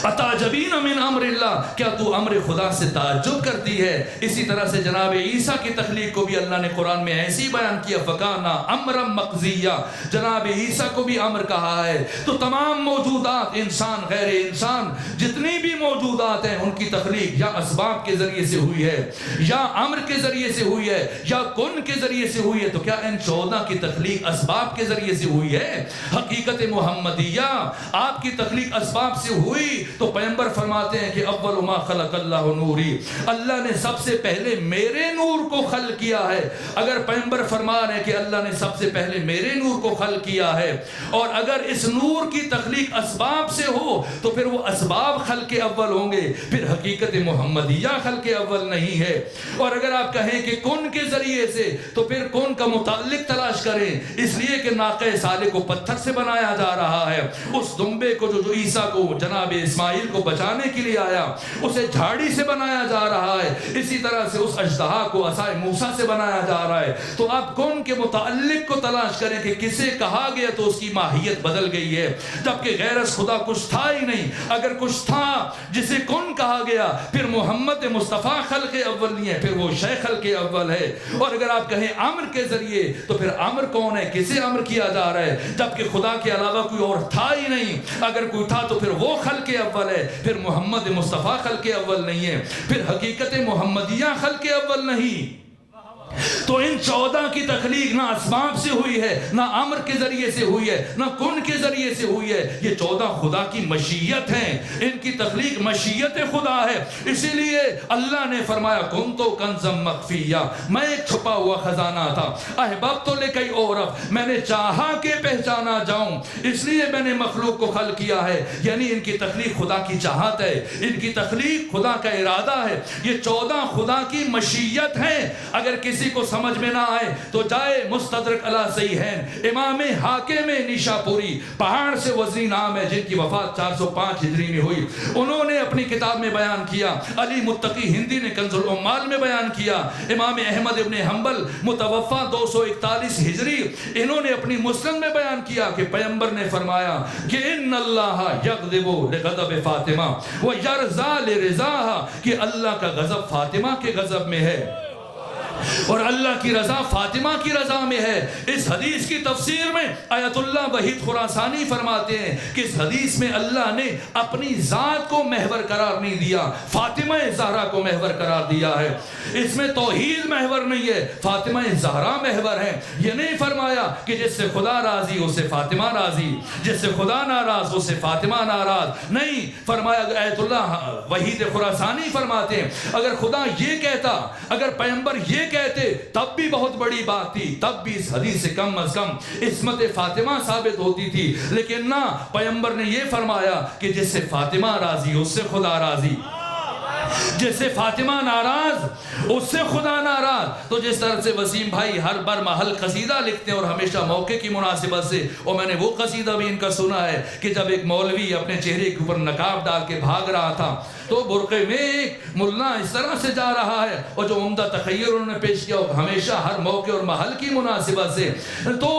اتعجبین من امر اللہ، کیا تو امر خدا سے تعجب کرتی ہے؟ اسی طرح سے جناب عیسیٰ کی تخلیق کو بھی اللہ نے قرآن میں ایسی بیان کیا، فکانا امرا مقضیہ، جناب عیسیٰ کو بھی امر کہا ہے۔ تو تمام موجودات، انسان غیر انسان، جتنی بھی موجودات ہیں، ان کی تخلیق یا اسباب کے ذریعے سے ہوئی ہے، یا امر کے ذریعے سے ہوئی ہے، یا کن کے ذریعے سے ہوئی ہے۔ تو کیا ان 14 کی تخلیق اسباب کے ذریعے سے ہوئی ہے؟ حقیقت محمدیہ، آپ کی تخلیق اسباب سے ہوئی تو پیغمبر فرماتے ہیں کہ اول ما خلق اللہ نوری، اللہ نے سب سے پہلے میرے نور کو خلق کیا ہے۔ اگر پیغمبر فرما رہے ہیں کہ اللہ نے سب سے پہلے میرے نور کو خلق کیا ہے، اور اگر اس نور کی تخلیق اسباب سے ہو تو پھر وہ اسباب خلق اول ہوں گے، پھر حقیقت محمدیہ خلق اول نہیں ہے۔ اور اگر آپ کہیں کہ کن کے ذریعے سے، تو پھر کن کا متعلق تلاش کریں، اس لیے کہ ناقہ صالح کو پتھر سے بنایا جا رہا ہے، اس دمبے کو جو عیسیٰ کو، جناب اسماعیل کو بچانے کے لیے آیا، اسے جھاڑی سے بنایا جا رہا ہے، اسی طرح سے اس اژدہا کو عصائے موسیٰ سے بنایا جا رہا ہے۔ تو آپ کون کے متعلق کو تلاش کریں کہ کسے کہا گیا تو اس کی ماہیت بدل گئی ہے، جبکہ غیر از خدا کچھ تھا ہی نہیں۔ اگر کچھ تھا جسے کون کہا گیا، پھر محمد مصطفیٰ خلق اول نہیں ہے، پھر وہ شے خلق اول ہے۔ اور اگر آپ کہیں امر کے ذریعے، تو پھر امر کون ہے، کسے امر کیا جا رہا ہے، جبکہ خدا کے علاوہ کوئی اور تھا ہی نہیں۔ اگر کوئی تھا تو پھر وہ خلق اول ہے، پھر محمد مصطفیٰ خلق اول نہیں ہے، پھر حقیقت محمدیہ خلق اول نہیں۔ تو ان 14 کی تخلیق نہ اسباب سے ہوئی ہے، نہ امر کے ذریعے سے ہوئی ہے، نہ کن کے ذریعے سے ہوئی ہے۔ یہ 14 خدا کی مشیت ہیں، ان کی تخلیق مشیت خدا ہے۔ اسی لیے اللہ نے فرمایا کنتو کنزا مخفیہ، میں ایک چھپا ہوا خزانہ تھا، احببت لکی اعرف، میں نے چاہا کہ پہچانا جاؤں، اس لیے میں نے مخلوق کو خلق کیا ہے۔ یعنی ان کی تخلیق خدا کی چاہت ہے، ان کی تخلیق خدا کا ارادہ ہے۔ یہ 14 خدا کی مشیت ہیں۔ اگر کسی کو سمجھ میں نہ آئے تو جائے مستدرک علی صحیحین، امام حاکم نیشا پوری، پہاڑ سے وزنی نام ہے، جن کی وفات 405 ہجری میں ہوئی، انہوں نے اپنی کتاب میں بیان کیا، علی متقی ہندی نے کنز العمال میں بیان کیا، امام احمد ابن حنبل متوفا 241 ہجری، انہوں نے اپنی مسند میں بیان کیا کہ پیغمبر نے فرمایا کہ ان اللہ یغضب لغضب فاطمہ ویرضا لرضاها، کہ اللہ کا غضب فاطمہ کے غضب میں ہے اور اللہ کی رضا فاطمہ کی رضا میں ہے۔ اس حدیث کی تفسیر میں آیت اللہ وحید خراسانی فرماتے ہیں کہ اس حدیث میں اللہ نے اپنی ذات کو محور قرار نہیں دیا، فاطمہ زہرا کو محور قرار دیا ہے۔ اس میں توحید محور نہیں ہے، فاطمہ زہرا محور ہے۔ یہ نہیں فرمایا کہ جس سے خدا راضی اس سے فاطمہ راضی، جس سے خدا ناراض اس سے فاطمہ ناراض، نہیں فرمایا۔ آیت اللہ وحید خراسانی فرماتے ہیں اگر خدا یہ کہتا، اگر پیغمبر یہ کہتے تب بھی بہت بڑی بات تھی، تب بھی اس حدیث سے کم از کم عصمت فاطمہ ثابت ہوتی تھی، لیکن نہ، پیغمبر نے یہ فرمایا کہ جس سے فاطمہ راضی اس سے خدا راضی، جس سے فاطمہ ناراض اس سے خدا ناراض۔ تو جس طرح سے وسیم بھائی ہر بر محل قصیدہ لکھتے ہیں اور ہمیشہ موقع کی مناسبت سے، اور میں نے وہ قصیدہ بھی ان کا سنا ہے کہ جب ایک مولوی اپنے چہرے کے اوپر نقاب ڈال کے بھاگ رہا تھا تو برقعے میں ایک ملا اس طرح سے جا رہا ہے، اور جو عمدہ تخیر انہوں نے پیش کیا ہمیشہ ہر موقع اور محل کی مناسبت سے۔ تو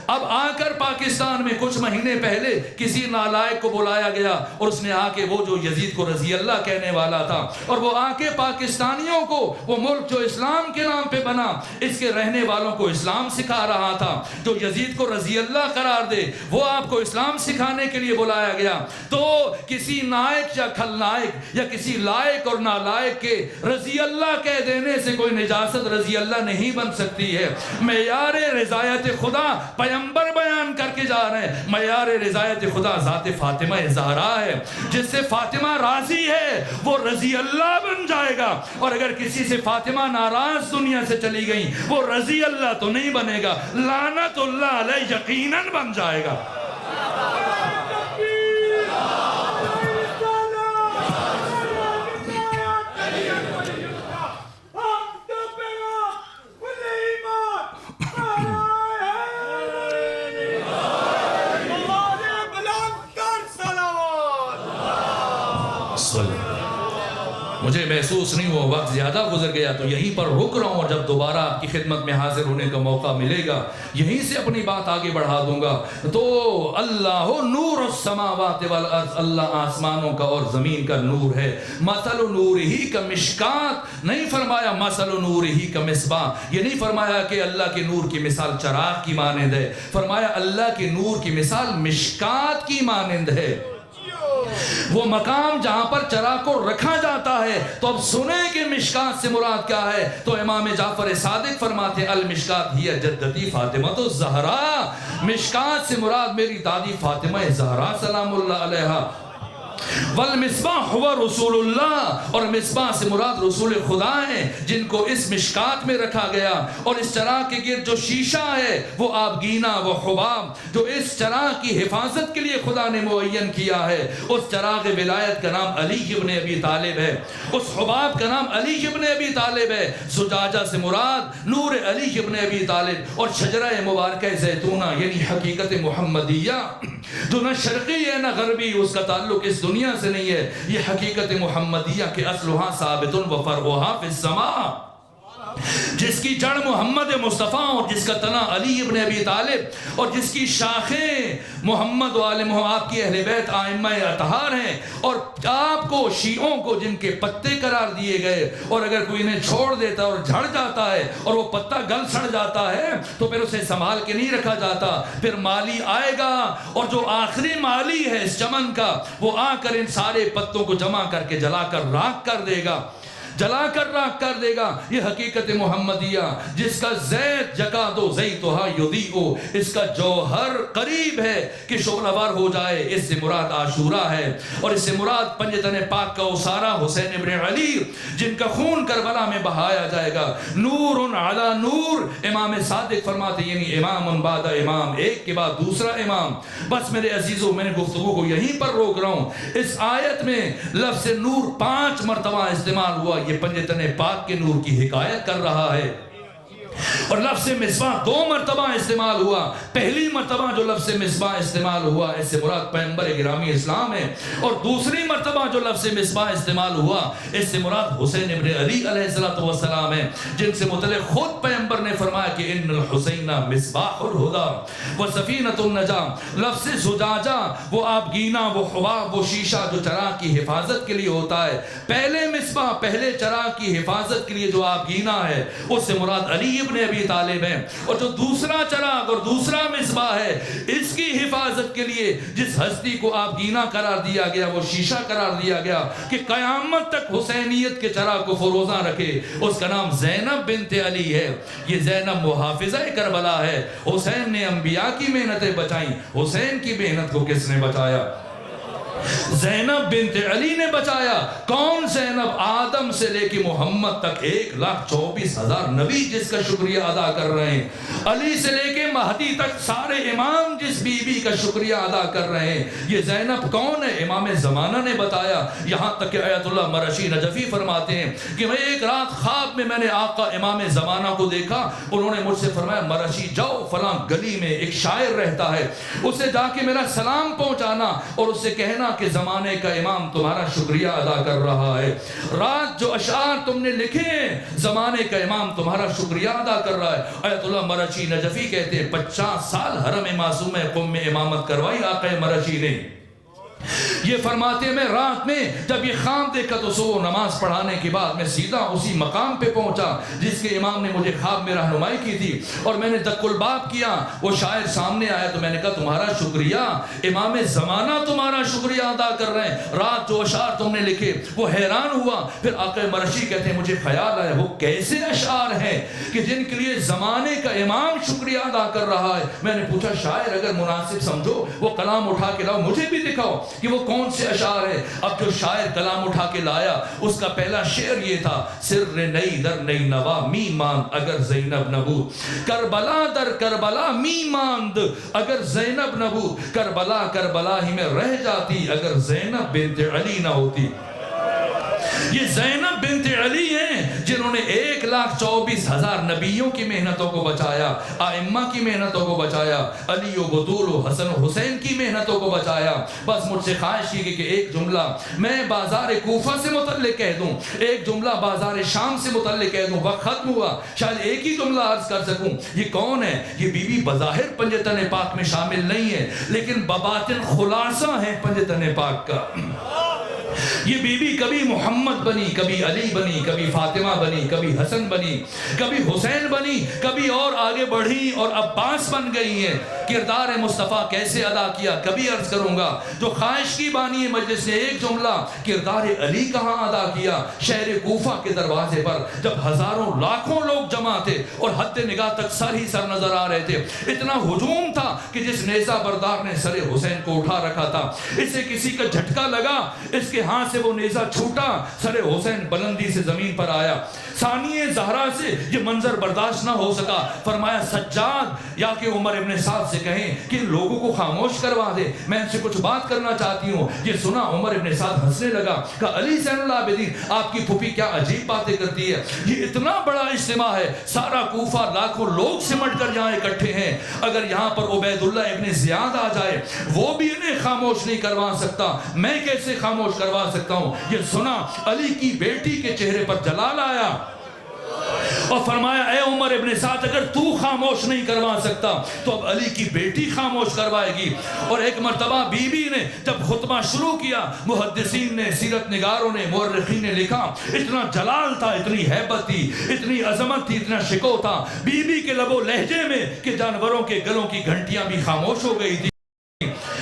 اب آ کر پاکستان میں کچھ مہینے پہلے کسی نالائق کو بلایا گیا اور اس نے آ کے وہ جو یزید کو رضی اللہ کہنے والا تھا، اور وہ آ کے پاکستانیوں کو وہ ملک جو اسلام کے نام پہ بنا اس کے رہنے والوں کو اسلام سکھا رہا تھا، جو یزید کو رضی اللہ قرار دے وہ آپ کو اسلام سکھانے کے لیے بلایا گیا۔ تو کسی نائک یا کھل نائک یا کسی لائق اور نالائق کے رضی اللہ کہہ دینے سے کوئی نجاست رضی اللہ نہیں بن سکتی ہے۔ معیار رضایت خدا پیغمبر بیان کر کے جا رہے ہیں، معیار رضایت خدا ذات فاطمہ زہرا ہے، جس سے فاطمہ راضی ہے وہ رضی اللہ بن جائے گا، اور اگر کسی سے فاطمہ ناراض دنیا سے چلی گئی وہ رضی اللہ تو نہیں بنے گا، لعنت اللہ علیہ یقیناً بن جائے گا۔ مجھے محسوس نہیں ہوا وقت زیادہ گزر گیا تو یہیں پر رک رہا ہوں، اور جب دوبارہ آپ کی خدمت میں حاضر ہونے کا موقع ملے گا یہیں سے اپنی بات آگے بڑھا دوں گا۔ تو اللہ نور السماوات والارض، اللہ آسمانوں کا اور زمین کا نور ہے۔ مثل نورہ کمشکات، نہیں فرمایا مثل نورہ کمصباح، یہ نہیں فرمایا کہ اللہ کے نور کی مثال چراغ کی مانند ہے، فرمایا اللہ کے نور کی مثال مشکات کی مانند ہے، وہ مقام جہاں پر چراغ کو رکھا جاتا ہے۔ تو اب سنیں کہ مشکات سے مراد کیا ہے، تو امام جعفر صادق فرماتے ہیں المشکات ہی جدتی فاطمہ تو زہرا، مشکات سے مراد میری دادی فاطمہ زہرا سلام اللہ علیہا۔ والمصباح هو رسول اللہ، اور مصباح سے مراد رسول خدا ہیں جن کو اس مشکات میں رکھا گیا، اور اس چراغ کے گرد جو شیشہ ہے وہ آبگینہ و حباب جو اس چراغ کی حفاظت کے لیے خدا نے معین کیا ہے، اس چراغ ولایت کا نام علی ابن ابی طالب ہے، اس حباب کا نام علی ابن ابی طالب ہے، زجاجہ سے مراد نور علی ابن ابی طالب، اور شجرہ مبارکہ زیتونہ یعنی حقیقت محمدیہ جو نہ شرقی ہے نہ غربی، اس کا تعلق اس دنیا سے نہیں ہے، یہ حقیقت محمدیہ کے اصلها ثابت و فرعها فی السماء، جس کی جڑ محمد مصطفیٰ اور جس کا تنا علی ابن ابی طالب اور جس کی شاخیں محمد و آل محمد آپ کی اہل بیت آئمہ اطہار ہیں، اور آپ کو شیعوں کو جن کے پتے قرار دیے گئے، اور اگر کوئی انہیں چھوڑ دیتا اور جھڑ جاتا ہے اور وہ پتا گل سڑ جاتا ہے تو پھر اسے سنبھال کے نہیں رکھا جاتا، پھر مالی آئے گا اور جو آخری مالی ہے اس چمن کا وہ آ کر ان سارے پتوں کو جمع کر کے جلا کر راکھ کر دے گا، جلا کر راکھ کر دے گا۔ یہ حقیقت محمدیہ جس کا زیت جکا دو زیتھا یضیء، اس کا جوہر قریب ہے کہ شعلہ وار ہو جائے، اس سے مراد عاشورہ ہے، اور اس سے مراد پنجتن پاک کا اسارہ حسین ابن علی جن کا خون کربلا میں بہایا جائے گا۔ نور علی نور، امام صادق فرماتے یعنی امام بعد امام، ایک کے بعد دوسرا امام۔ بس میرے عزیزوں میں نے گفتگو کو یہیں پر روک رہا ہوں۔ اس آیت میں لفظ نور 5 مرتبہ استعمال ہوا، یہ پنجتن پاک کے نور کی حکایت کر رہا ہے۔ اور لفظ مصباح 2 مرتبہ استعمال ہوا. پہلی مرتبہ جو لفظ مصباح استعمال ہوا اس سے مراد پیغمبر گرامی اسلام ہے, اور دوسری مرتبہ جو لفظ مصباح استعمال ہوا اس سے مراد حسین ابن علی علیہ السلام ہے, جن سے متعلق خود پیغمبر نے فرمایا کہ ان الحسین مصباح الہدی و سفینۃ النجاہ. لفظ زجاجہ وہ آبگینہ, وہ حباب, وہ شیشہ جو چراغ کی حفاظت کے لیے ہوتا ہے. پہلے مصباح, پہلے چراغ کی حفاظت کے لیے جو آبگینہ ہے اس سے مراد علی ابن ابی طالب ہیں, اور جو دوسرا چراغ اور دوسرا مصباح ہے اس کی حفاظت کے لیے جس ہستی کو آبگینہ قرار دیا گیا, وہ شیشہ قرار دیا گیا کہ قیامت تک حسینیت کے چراغ کو فروزاں رکھے, اس کا نام زینب بنت علی ہے. یہ زینب محافظہ کربلا ہے. حسین نے انبیاء کی محنتیں بچائیں, حسین کی محنت کو کس نے بچایا؟ زینب بنت علی نے بچایا. کون زینب؟ آدم سے لے کے محمد تک 1,24,000 نبی جس کا شکریہ ادا کر رہے ہیں. علی سے لے کے مہدی تک سارے امام جس بی بی کا شکریہ ادا کر رہے ہیں. یہ زینب کون ہے؟ امام زمانہ نے بتایا. یہاں تک کہ آیت اللہ مرشی نجفی فرماتے ہیں کہ میں ایک رات خواب میں نے آقا امام زمانہ کو دیکھا. انہوں نے مجھ سے فرمایا مرشی جاؤ فلاں گلی میں ایک شاعر رہتا ہے, اسے جا کے میرا سلام پہنچانا اور اس سے کہنا کہ زمانے کا امام تمہارا شکریہ ادا کر رہا ہے. رات جو اشعار تم نے لکھے ہیں زمانے کا امام تمہارا شکریہ ادا کر رہا ہے. آیت اللہ مرشی نجفی کہتے ہیں 50 سال حرم معصومہ قم میں امامت کروائی آقا مرشی نے. یہ فرماتے ہیں میں رات میں جب یہ خواب دیکھا تو صبح نماز پڑھانے کے بعد میں سیدھا اسی مقام پہ پہنچا جس کے امام نے مجھے خواب میں رہنمائی کی تھی, اور میں نے دق الباب کیا. وہ شاعر سامنے آیا تو میں نے کہا تمہارا شکریہ, امام زمانہ تمہارا شکریہ ادا کر رہے ہیں. رات جو اشعار تم نے لکھے وہ حیران ہوا. پھر آقا مرشی کہتے ہیں مجھے خیال آیا وہ کیسے اشعار ہیں کہ جن کے لیے زمانے کا امام شکریہ ادا کر رہا ہے. میں نے پوچھا شاعر اگر مناسب سمجھو وہ کلام اٹھا کے لاؤ, مجھے بھی دکھاؤ کہ وہ کون سے اشعار ہے. اب جو شاعر کلام اٹھا کے لایا اس کا پہلا شعر یہ تھا سر نئی در نئی نوا می ماند اگر زینب نبود, کربلا در کربلا می ماند اگر زینب نبود, کربلا کربلا ہی میں رہ جاتی اگر زینب بنت علی نہ ہوتی. یہ زینب بنت علی ہیں جنہوں نے 1,24,000 نبیوں کی محنتوں کو بچایا, ائمہ کی محنتوں کو بچایا, علی و بطول و حسن و حسین کی محنتوں کو بچایا. بس مجھ سے خواہش کی کہ ایک جملہ میں بازار کوفہ سے متعلق کہہ دوں, ایک جملہ بازار شام سے متعلق کہہ دوں. وقت ختم ہوا, شاید ایک ہی جملہ عرض کر سکوں. یہ کون ہے؟ یہ بی بی بظاہر پنجتن پاک میں شامل نہیں ہے لیکن بباطن خلاصہ ہے پنجتن پاک کا. یہ بی بی کبھی محمد بنی, کبھی علی بنی, کبھی فاطمہ بنی, کبھی حسن بنی, کبھی حسین بنی, کبھی اور آگے بڑھی اور عباس بن گئی ہیں. کردار مصطفیٰ کیسے ادا کیا کبھی عرض کروں گا. جو خواہش کی بانی مجلس نے ایک جملہ کردار علی کہاں ادا کیا. شہر کوفہ کے دروازے پر جب ہزاروں لاکھوں لوگ جمع تھے اور حد نگاہ تک سر ہی سر نظر آ رہے تھے, اتنا ہجوم تھا کہ جس نیزہ بردار نے سر حسین کو اٹھا رکھا تھا اسے کسی کا جھٹکا لگا, اس کے ہاتھ سے وہ نیزہ چھوٹا, سر حسین بلندی سے زمین پر آیا. ثانیہ زہرا سے یہ منظر برداشت نہ ہو سکا. فرمایا سجاد یا کہ عمر ابن سعد سے کہیں کہ لوگوں کو خاموش کروا دے, میں ان سے کچھ بات کرنا چاہتی ہوں. یہ سنا عمر ابن سعد ہنسنے لگا. کہا علی زین العابدین آپ کی پھوپھی کیا عجیب باتیں کرتی ہے. یہ اتنا بڑا اجتماع ہے, سارا کوفہ لاکھوں لوگ سمٹ کر یہاں اکٹھے ہیں. اگر یہاں پر عبید اللہ ابن زیاد آ جائے وہ بھی انہیں خاموش نہیں کروا سکتا, میں کیسے خاموش کروا سکتا ہوں. یہ سنا علی کی بیٹی کے چہرے پر جلال آیا اور فرمایا اے عمر ابن سعد اگر تو خاموش نہیں کروا سکتا تو اب علی کی بیٹی خاموش کروائے گی. اور ایک مرتبہ بی بی نے جب خطبہ شروع کیا, محدثین نے, سیرت نگاروں نے, مورخین نے لکھا اتنا جلال تھا, اتنی ہیبت تھی, اتنی عظمت تھی, اتنا شکو تھا بی بی کے لب و لہجے میں کہ جانوروں کے گلوں کی گھنٹیاں بھی خاموش ہو گئی تھی.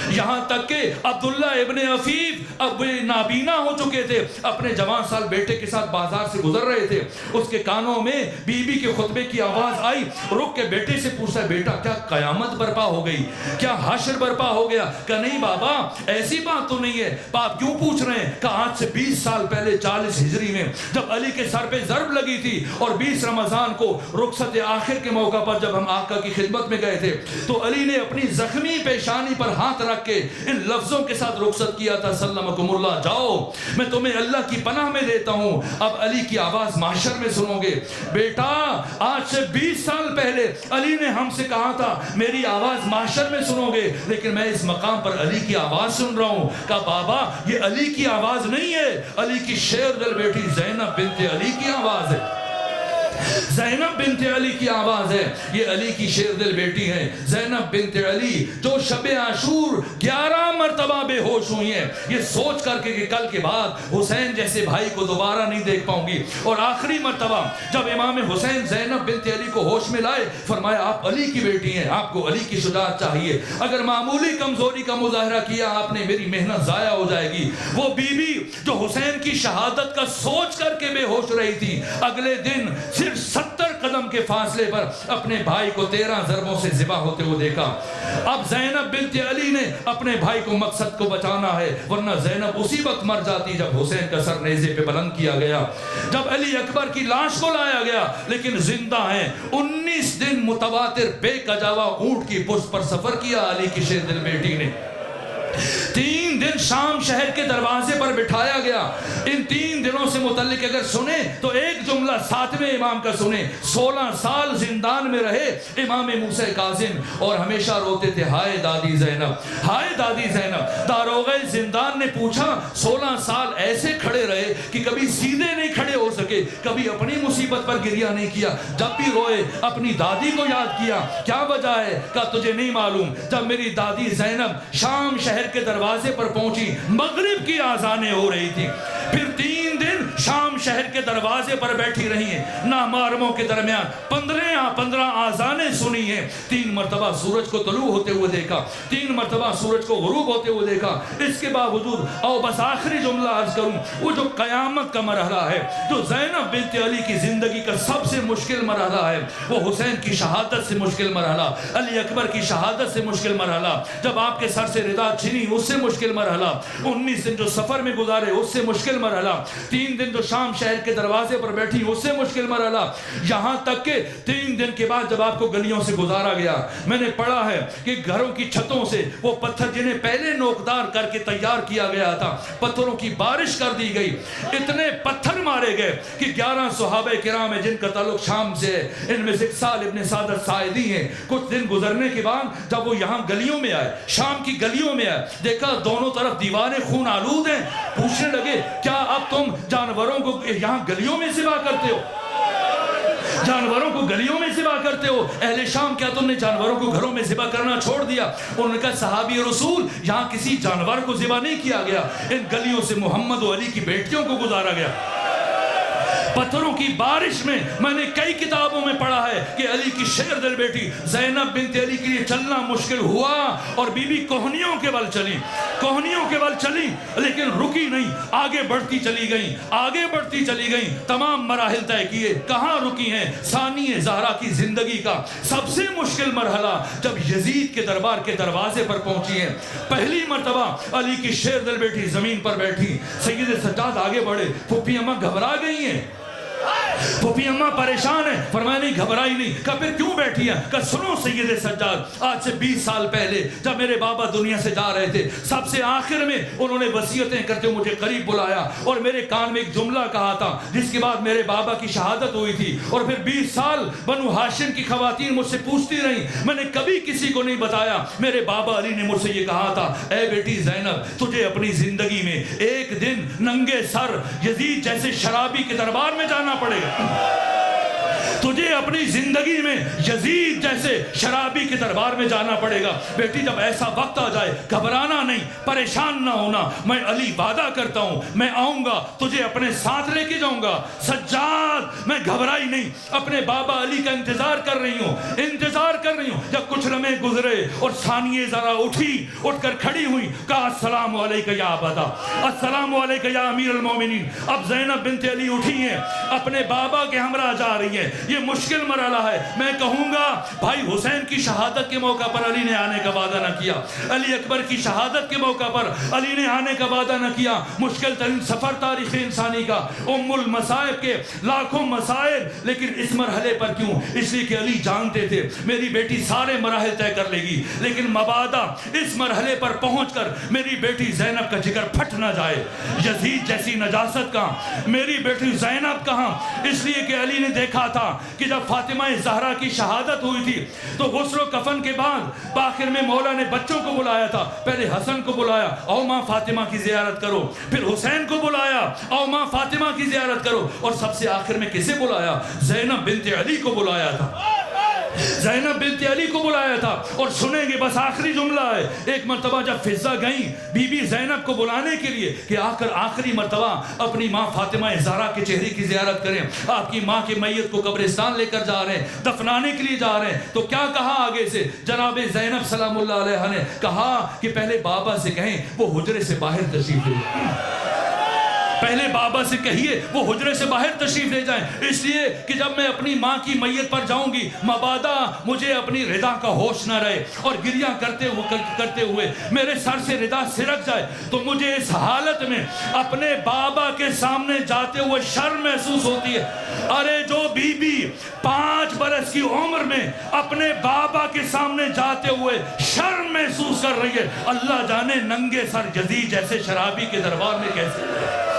یہاں تک کہ عبداللہ ابن عفیف اب نابینا ہو چکے تھے, اپنے جوان سال بیٹے کے ساتھ بازار سے گزر رہے تھے. اس کے کانوں میں بی بی کے خطبے کی آواز آئی, رک کے بیٹے سے پوچھا بیٹا کیا قیامت برپا ہو گئی, کیا حشر برپا ہو گیا. کہ نہیں بابا ایسی بات تو نہیں ہے. باپ کیوں پوچھ رہے ہیں؟ کہ آج سے 20 سال پہلے 40 ہجری میں جب علی کے سر پہ ضرب لگی تھی اور 20 رمضان کو رخصت آخر کے موقع پر جب ہم آقا کی خدمت میں گئے تھے تو علی نے اپنی زخمی پیشانی پر ہاتھ رکھ کے ان لفظوں کے ساتھ رخصت کیا تھا، سلمکم اللہ، جاؤ میں تمہیں اللہ کی پناہ میں دیتا ہوں۔ اب علی کی آواز محشر میں سنو گے۔ بیٹا آج سے 20 سال پہلے علی نے ہم سے کہا تھا میری آواز محشر میں سنو گے، لیکن میں اس مقام پر علی کی آواز سن رہا ہوں۔ کہا بابا یہ علی کی آواز نہیں ہے، علی کی شیر دل بیٹی زینب بنت علی کی آواز ہے، زینب بنت علی کی آواز ہے، یہ علی کی شیر دل بیٹی ہے زینب بنت علی، جو شب عاشور 11 مرتبہ بے ہوش ہوئی ہیں، یہ سوچ کر کے کہ کل کے بعد حسین جیسے بھائی کو دوبارہ نہیں دیکھ پاؤں گی۔ اور آخری مرتبہ جب امام حسین زینب بنت علی کو ہوش میں لائے، فرمایا آپ علی کی بیٹی ہیں، آپ کو علی کی شجاعت چاہیے، اگر معمولی کمزوری کا مظاہرہ کیا آپ نے میری محنت ضائع ہو جائے گی۔ وہ بی بی جو حسین کی شہادت کا سوچ کر کے بے ہوش رہی تھی، اگلے دن صرف 70 قدم کے فاصلے پر اپنے بھائی کو 13 ضربوں سے ذبح ہوتے ہوئے دیکھا۔ اب زینب بنت علی نے اپنے بھائی کو مقصد کو بچانا ہے، ورنہ زینب اسی وقت مر جاتی جب حسین کا سر نیزے پہ بلند کیا گیا، جب علی اکبر کی لاش کو لایا گیا، لیکن زندہ ہیں۔ 19 دن متواتر بے کجاوا اونٹ کی پشت پر سفر کیا علی کی شیر دل بیٹی نے۔ 3 دن شام شہر کے دروازے پر بٹھایا گیا۔ ان 3 دنوں سے متعلق اگر سنیں تو ایک جملہ 7ویں امام کا سنیں، 16 سال زندان میں رہے امام موسیٰ کاظم اور ہمیشہ روتے تھے ہائے دادی زینب، ہائے دادی زینب۔ داروغہ زندان نے پوچھا 16 سال ایسے کھڑے رہے کہ کبھی سیدھے نہیں کھڑے ہو سکے، کبھی اپنی مصیبت پر گریہ نہیں کیا، جب بھی روئے اپنی دادی کو یاد کیا، کیا وجہ ہے؟ کہا تجھے نہیں معلوم، جب میری دادی زینب شام شہر کے دروازے پر پہنچی، مغرب کی آذانیں ہو رہی تھی، پھر 3 دن شام شہر کے دروازے پر بیٹھی رہی ہیں، نامحرموں کے درمیان 15 آذانیں سنی ہیں، 3 مرتبہ سورج کو طلوع ہوتے ہوئے دیکھا، 3 مرتبہ سورج کو غروب ہوتے ہوئے دیکھا۔ اس کے باوجود اور بس آخری جملہ عرض کروں، وہ جو قیامت کا مرحلہ ہے، جو زینب بنت علی کی زندگی کا سب سے مشکل مرحلہ ہے، وہ حسین کی شہادت سے مشکل مرحلہ، علی اکبر کی شہادت سے مشکل مرحلہ، جب آپ کے سر سے ردا چھینی اس سے مشکل مرحلہ، 19 دن جو سفر میں گزارے اس سے مشکل مرحلہ، 3 دن جو شام شہر کے دروازے پر بیٹھی اس سے مشکل مرحلہ، یہاں تک کہ 3 دن کے بعد جب آپ کو گلیوں سے گزارا گیا، میں نے پڑھا ہے کہ گھروں کی چھتوں سے وہ پتھر جنہیں پہلے نوکدار کر کے تیار کیا گیا تھا، پتھروں کی بارش کر دی گئی، اتنے پتھر مارے گئے کہ 11 صحابہ کرام ہیں جن کا تعلق شام سے ہے، ان میں سے اقسال ابن سعدت ساعدی ہیں۔ کچھ دن گزرنے کے بعد جب وہ یہاں گلیوں میں آئے، شام کی گلیوں میں آئے، دیکھا دونوں طرف دیواریں خون آلود ہیں، پوچھنے لگے کیا اب تم جانوروں کو یہاں گلیوں میں ذبح کرتے ہو؟ جانوروں کو گلیوں میں ذبح کرتے ہو؟ اہل شام کیا تم نے جانوروں کو گھروں میں ذبح کرنا چھوڑ دیا؟ انہوں نے کہا صحابی رسول یہاں کسی جانور کو ذبح نہیں کیا گیا، ان گلیوں سے محمد و علی کی بیٹیوں کو گزارا گیا۔ پتھروں کی بارش میں میں نے کئی کتابوں میں پڑھا ہے کہ علی کی شیر دل بیٹی زینب بنت علی کے لیے چلنا مشکل ہوا اور بی بی کوہنیوں کے بل چلی، کوہنیوں کے بل چلی، لیکن رکی نہیں، آگے بڑھتی چلی گئی، آگے بڑھتی چلی گئی، تمام مراحل طے کیے، کہاں رکی ہیں؟ ثانی زہرا کی زندگی کا سب سے مشکل مرحلہ جب یزید کے دربار کے دروازے پر پہنچی ہیں، پہلی مرتبہ علی کی شیر دل بیٹی زمین پر بیٹھی، سید سجاد آگے بڑھے، پھوپھی اماں گھبرا گئی ہیں، پھوپھی اماں پریشان ہے، فرمایا نہیں گھبرائی نہیں، کہا پھر کیوں بیٹھی ہیں؟ کہا سنو سید سجاد، آج سے 20 سال پہلے جب میرے بابا دنیا سے جا رہے تھے، سب سے آخر میں انہوں نے وصیتیں کرتے ہوئے مجھے قریب بلایا اور میرے کان میں ایک جملہ کہا تھا جس کے بعد میرے بابا کی شہادت ہوئی تھی، اور پھر 20 سال بنو ہاشم کی خواتین مجھ سے پوچھتی رہیں، میں نے کبھی کسی کو نہیں بتایا، میرے بابا علی نے مجھ سے یہ کہا تھا اے بیٹی زینب تجھے اپنی زندگی میں ایک دن ننگے سر یزید جیسے شرابی کے دربار میں جانا پڑے گا، تجھے اپنی زندگی میں یزید جیسے شرابی کے دربار میں جانا پڑے گا۔ بیٹی جب ایسا وقت آ جائے گھبرانا نہیں، پریشان نہ ہونا، میں علی وعدہ کرتا ہوں میں آؤں گا تجھے اپنے ساتھ لے کے جاؤں گا۔ سجاد میں گھبرائی نہیں، اپنے بابا علی کا انتظار کر رہی ہوں، انتظار کر رہی ہوں۔ جب کچھ لمحے گزرے اور ثانیہ ذرا اٹھی، اٹھ کر کھڑی ہوئی، کہا السلام علیکہ یا ابدا، السلام علیکہ یا امیر المومنین۔ اب زینب بنت علی اٹھی ہیں، اپنے بابا کے ہمراہ جا رہی ہیں، یہ مشکل مرحلہ ہے. میں کہوں گا بھائی حسین کی شہادت کے موقع پر علی نے آنے کا وعدہ نہ کیا, علی اکبر کی شہادت کے موقع پر علی نے آنے کا وعدہ نہ کیا. مشکل ترین سفر تاریخ انسانی کا, ام المصائب کے لاکھوں مسائل, لیکن اس مرحلے پر کیوں؟ اس لیے کہ علی جانتے تھے میری بیٹی سارے مراحل طے کر لے گی, لیکن مبادا اس مرحلے پر پہنچ کر میری بیٹی زینب کا جگر پھٹ نہ جائے. یزید جیسی نجاست کہاں, میری بیٹی زینب کہاں؟ اس لیے کہ علی نے دیکھا تھا کہ جب فاطمہ زہرا کی شہادت ہوئی تھی تو غسل و کفن کے بعد آخر میں مولا نے بچوں کو بلایا تھا. پہلے حسن کو بلایا, او ماں فاطمہ کی زیارت کرو, پھر حسین کو بلایا, او ماں فاطمہ کی زیارت کرو, اور سب سے آخر میں کسے بلایا؟ زینب بنت علی کو بلایا تھا, زینب بنت علی کو بلایا تھا. اور سنیں گے بس آخری جملہ ہے, ایک مرتبہ جب فضہ گئیں بی بی زینب کو بلانے کے لیے کہ آ کر آخری مرتبہ اپنی ماں فاطمہ زہرا کے چہرے کی زیارت کریں, آپ کی ماں کی میت کو قبرستان لے کر جا رہے ہیں, دفنانے کے لیے جا رہے ہیں, تو کیا کہا آگے سے؟ جناب زینب سلام اللہ علیہ نے کہا کہ پہلے بابا سے کہیں وہ حجرے سے باہر تشریف لے, پہلے بابا سے کہیے وہ حجرے سے باہر تشریف لے جائیں. اس لیے کہ جب میں اپنی ماں کی میت پر جاؤں گی مبادا مجھے اپنی رضا کا ہوش نہ رہے اور گریہ کرتے ہوئے میرے سر سے رضا سرک جائے, تو مجھے اس حالت میں اپنے بابا کے سامنے جاتے ہوئے شرم محسوس ہوتی ہے. ارے جو بی بی 5 برس کی عمر میں اپنے بابا کے سامنے جاتے ہوئے شرم محسوس کر رہی ہے, اللہ جانے ننگے سر یزید جیسے شرابی کے دربار میں کیسے.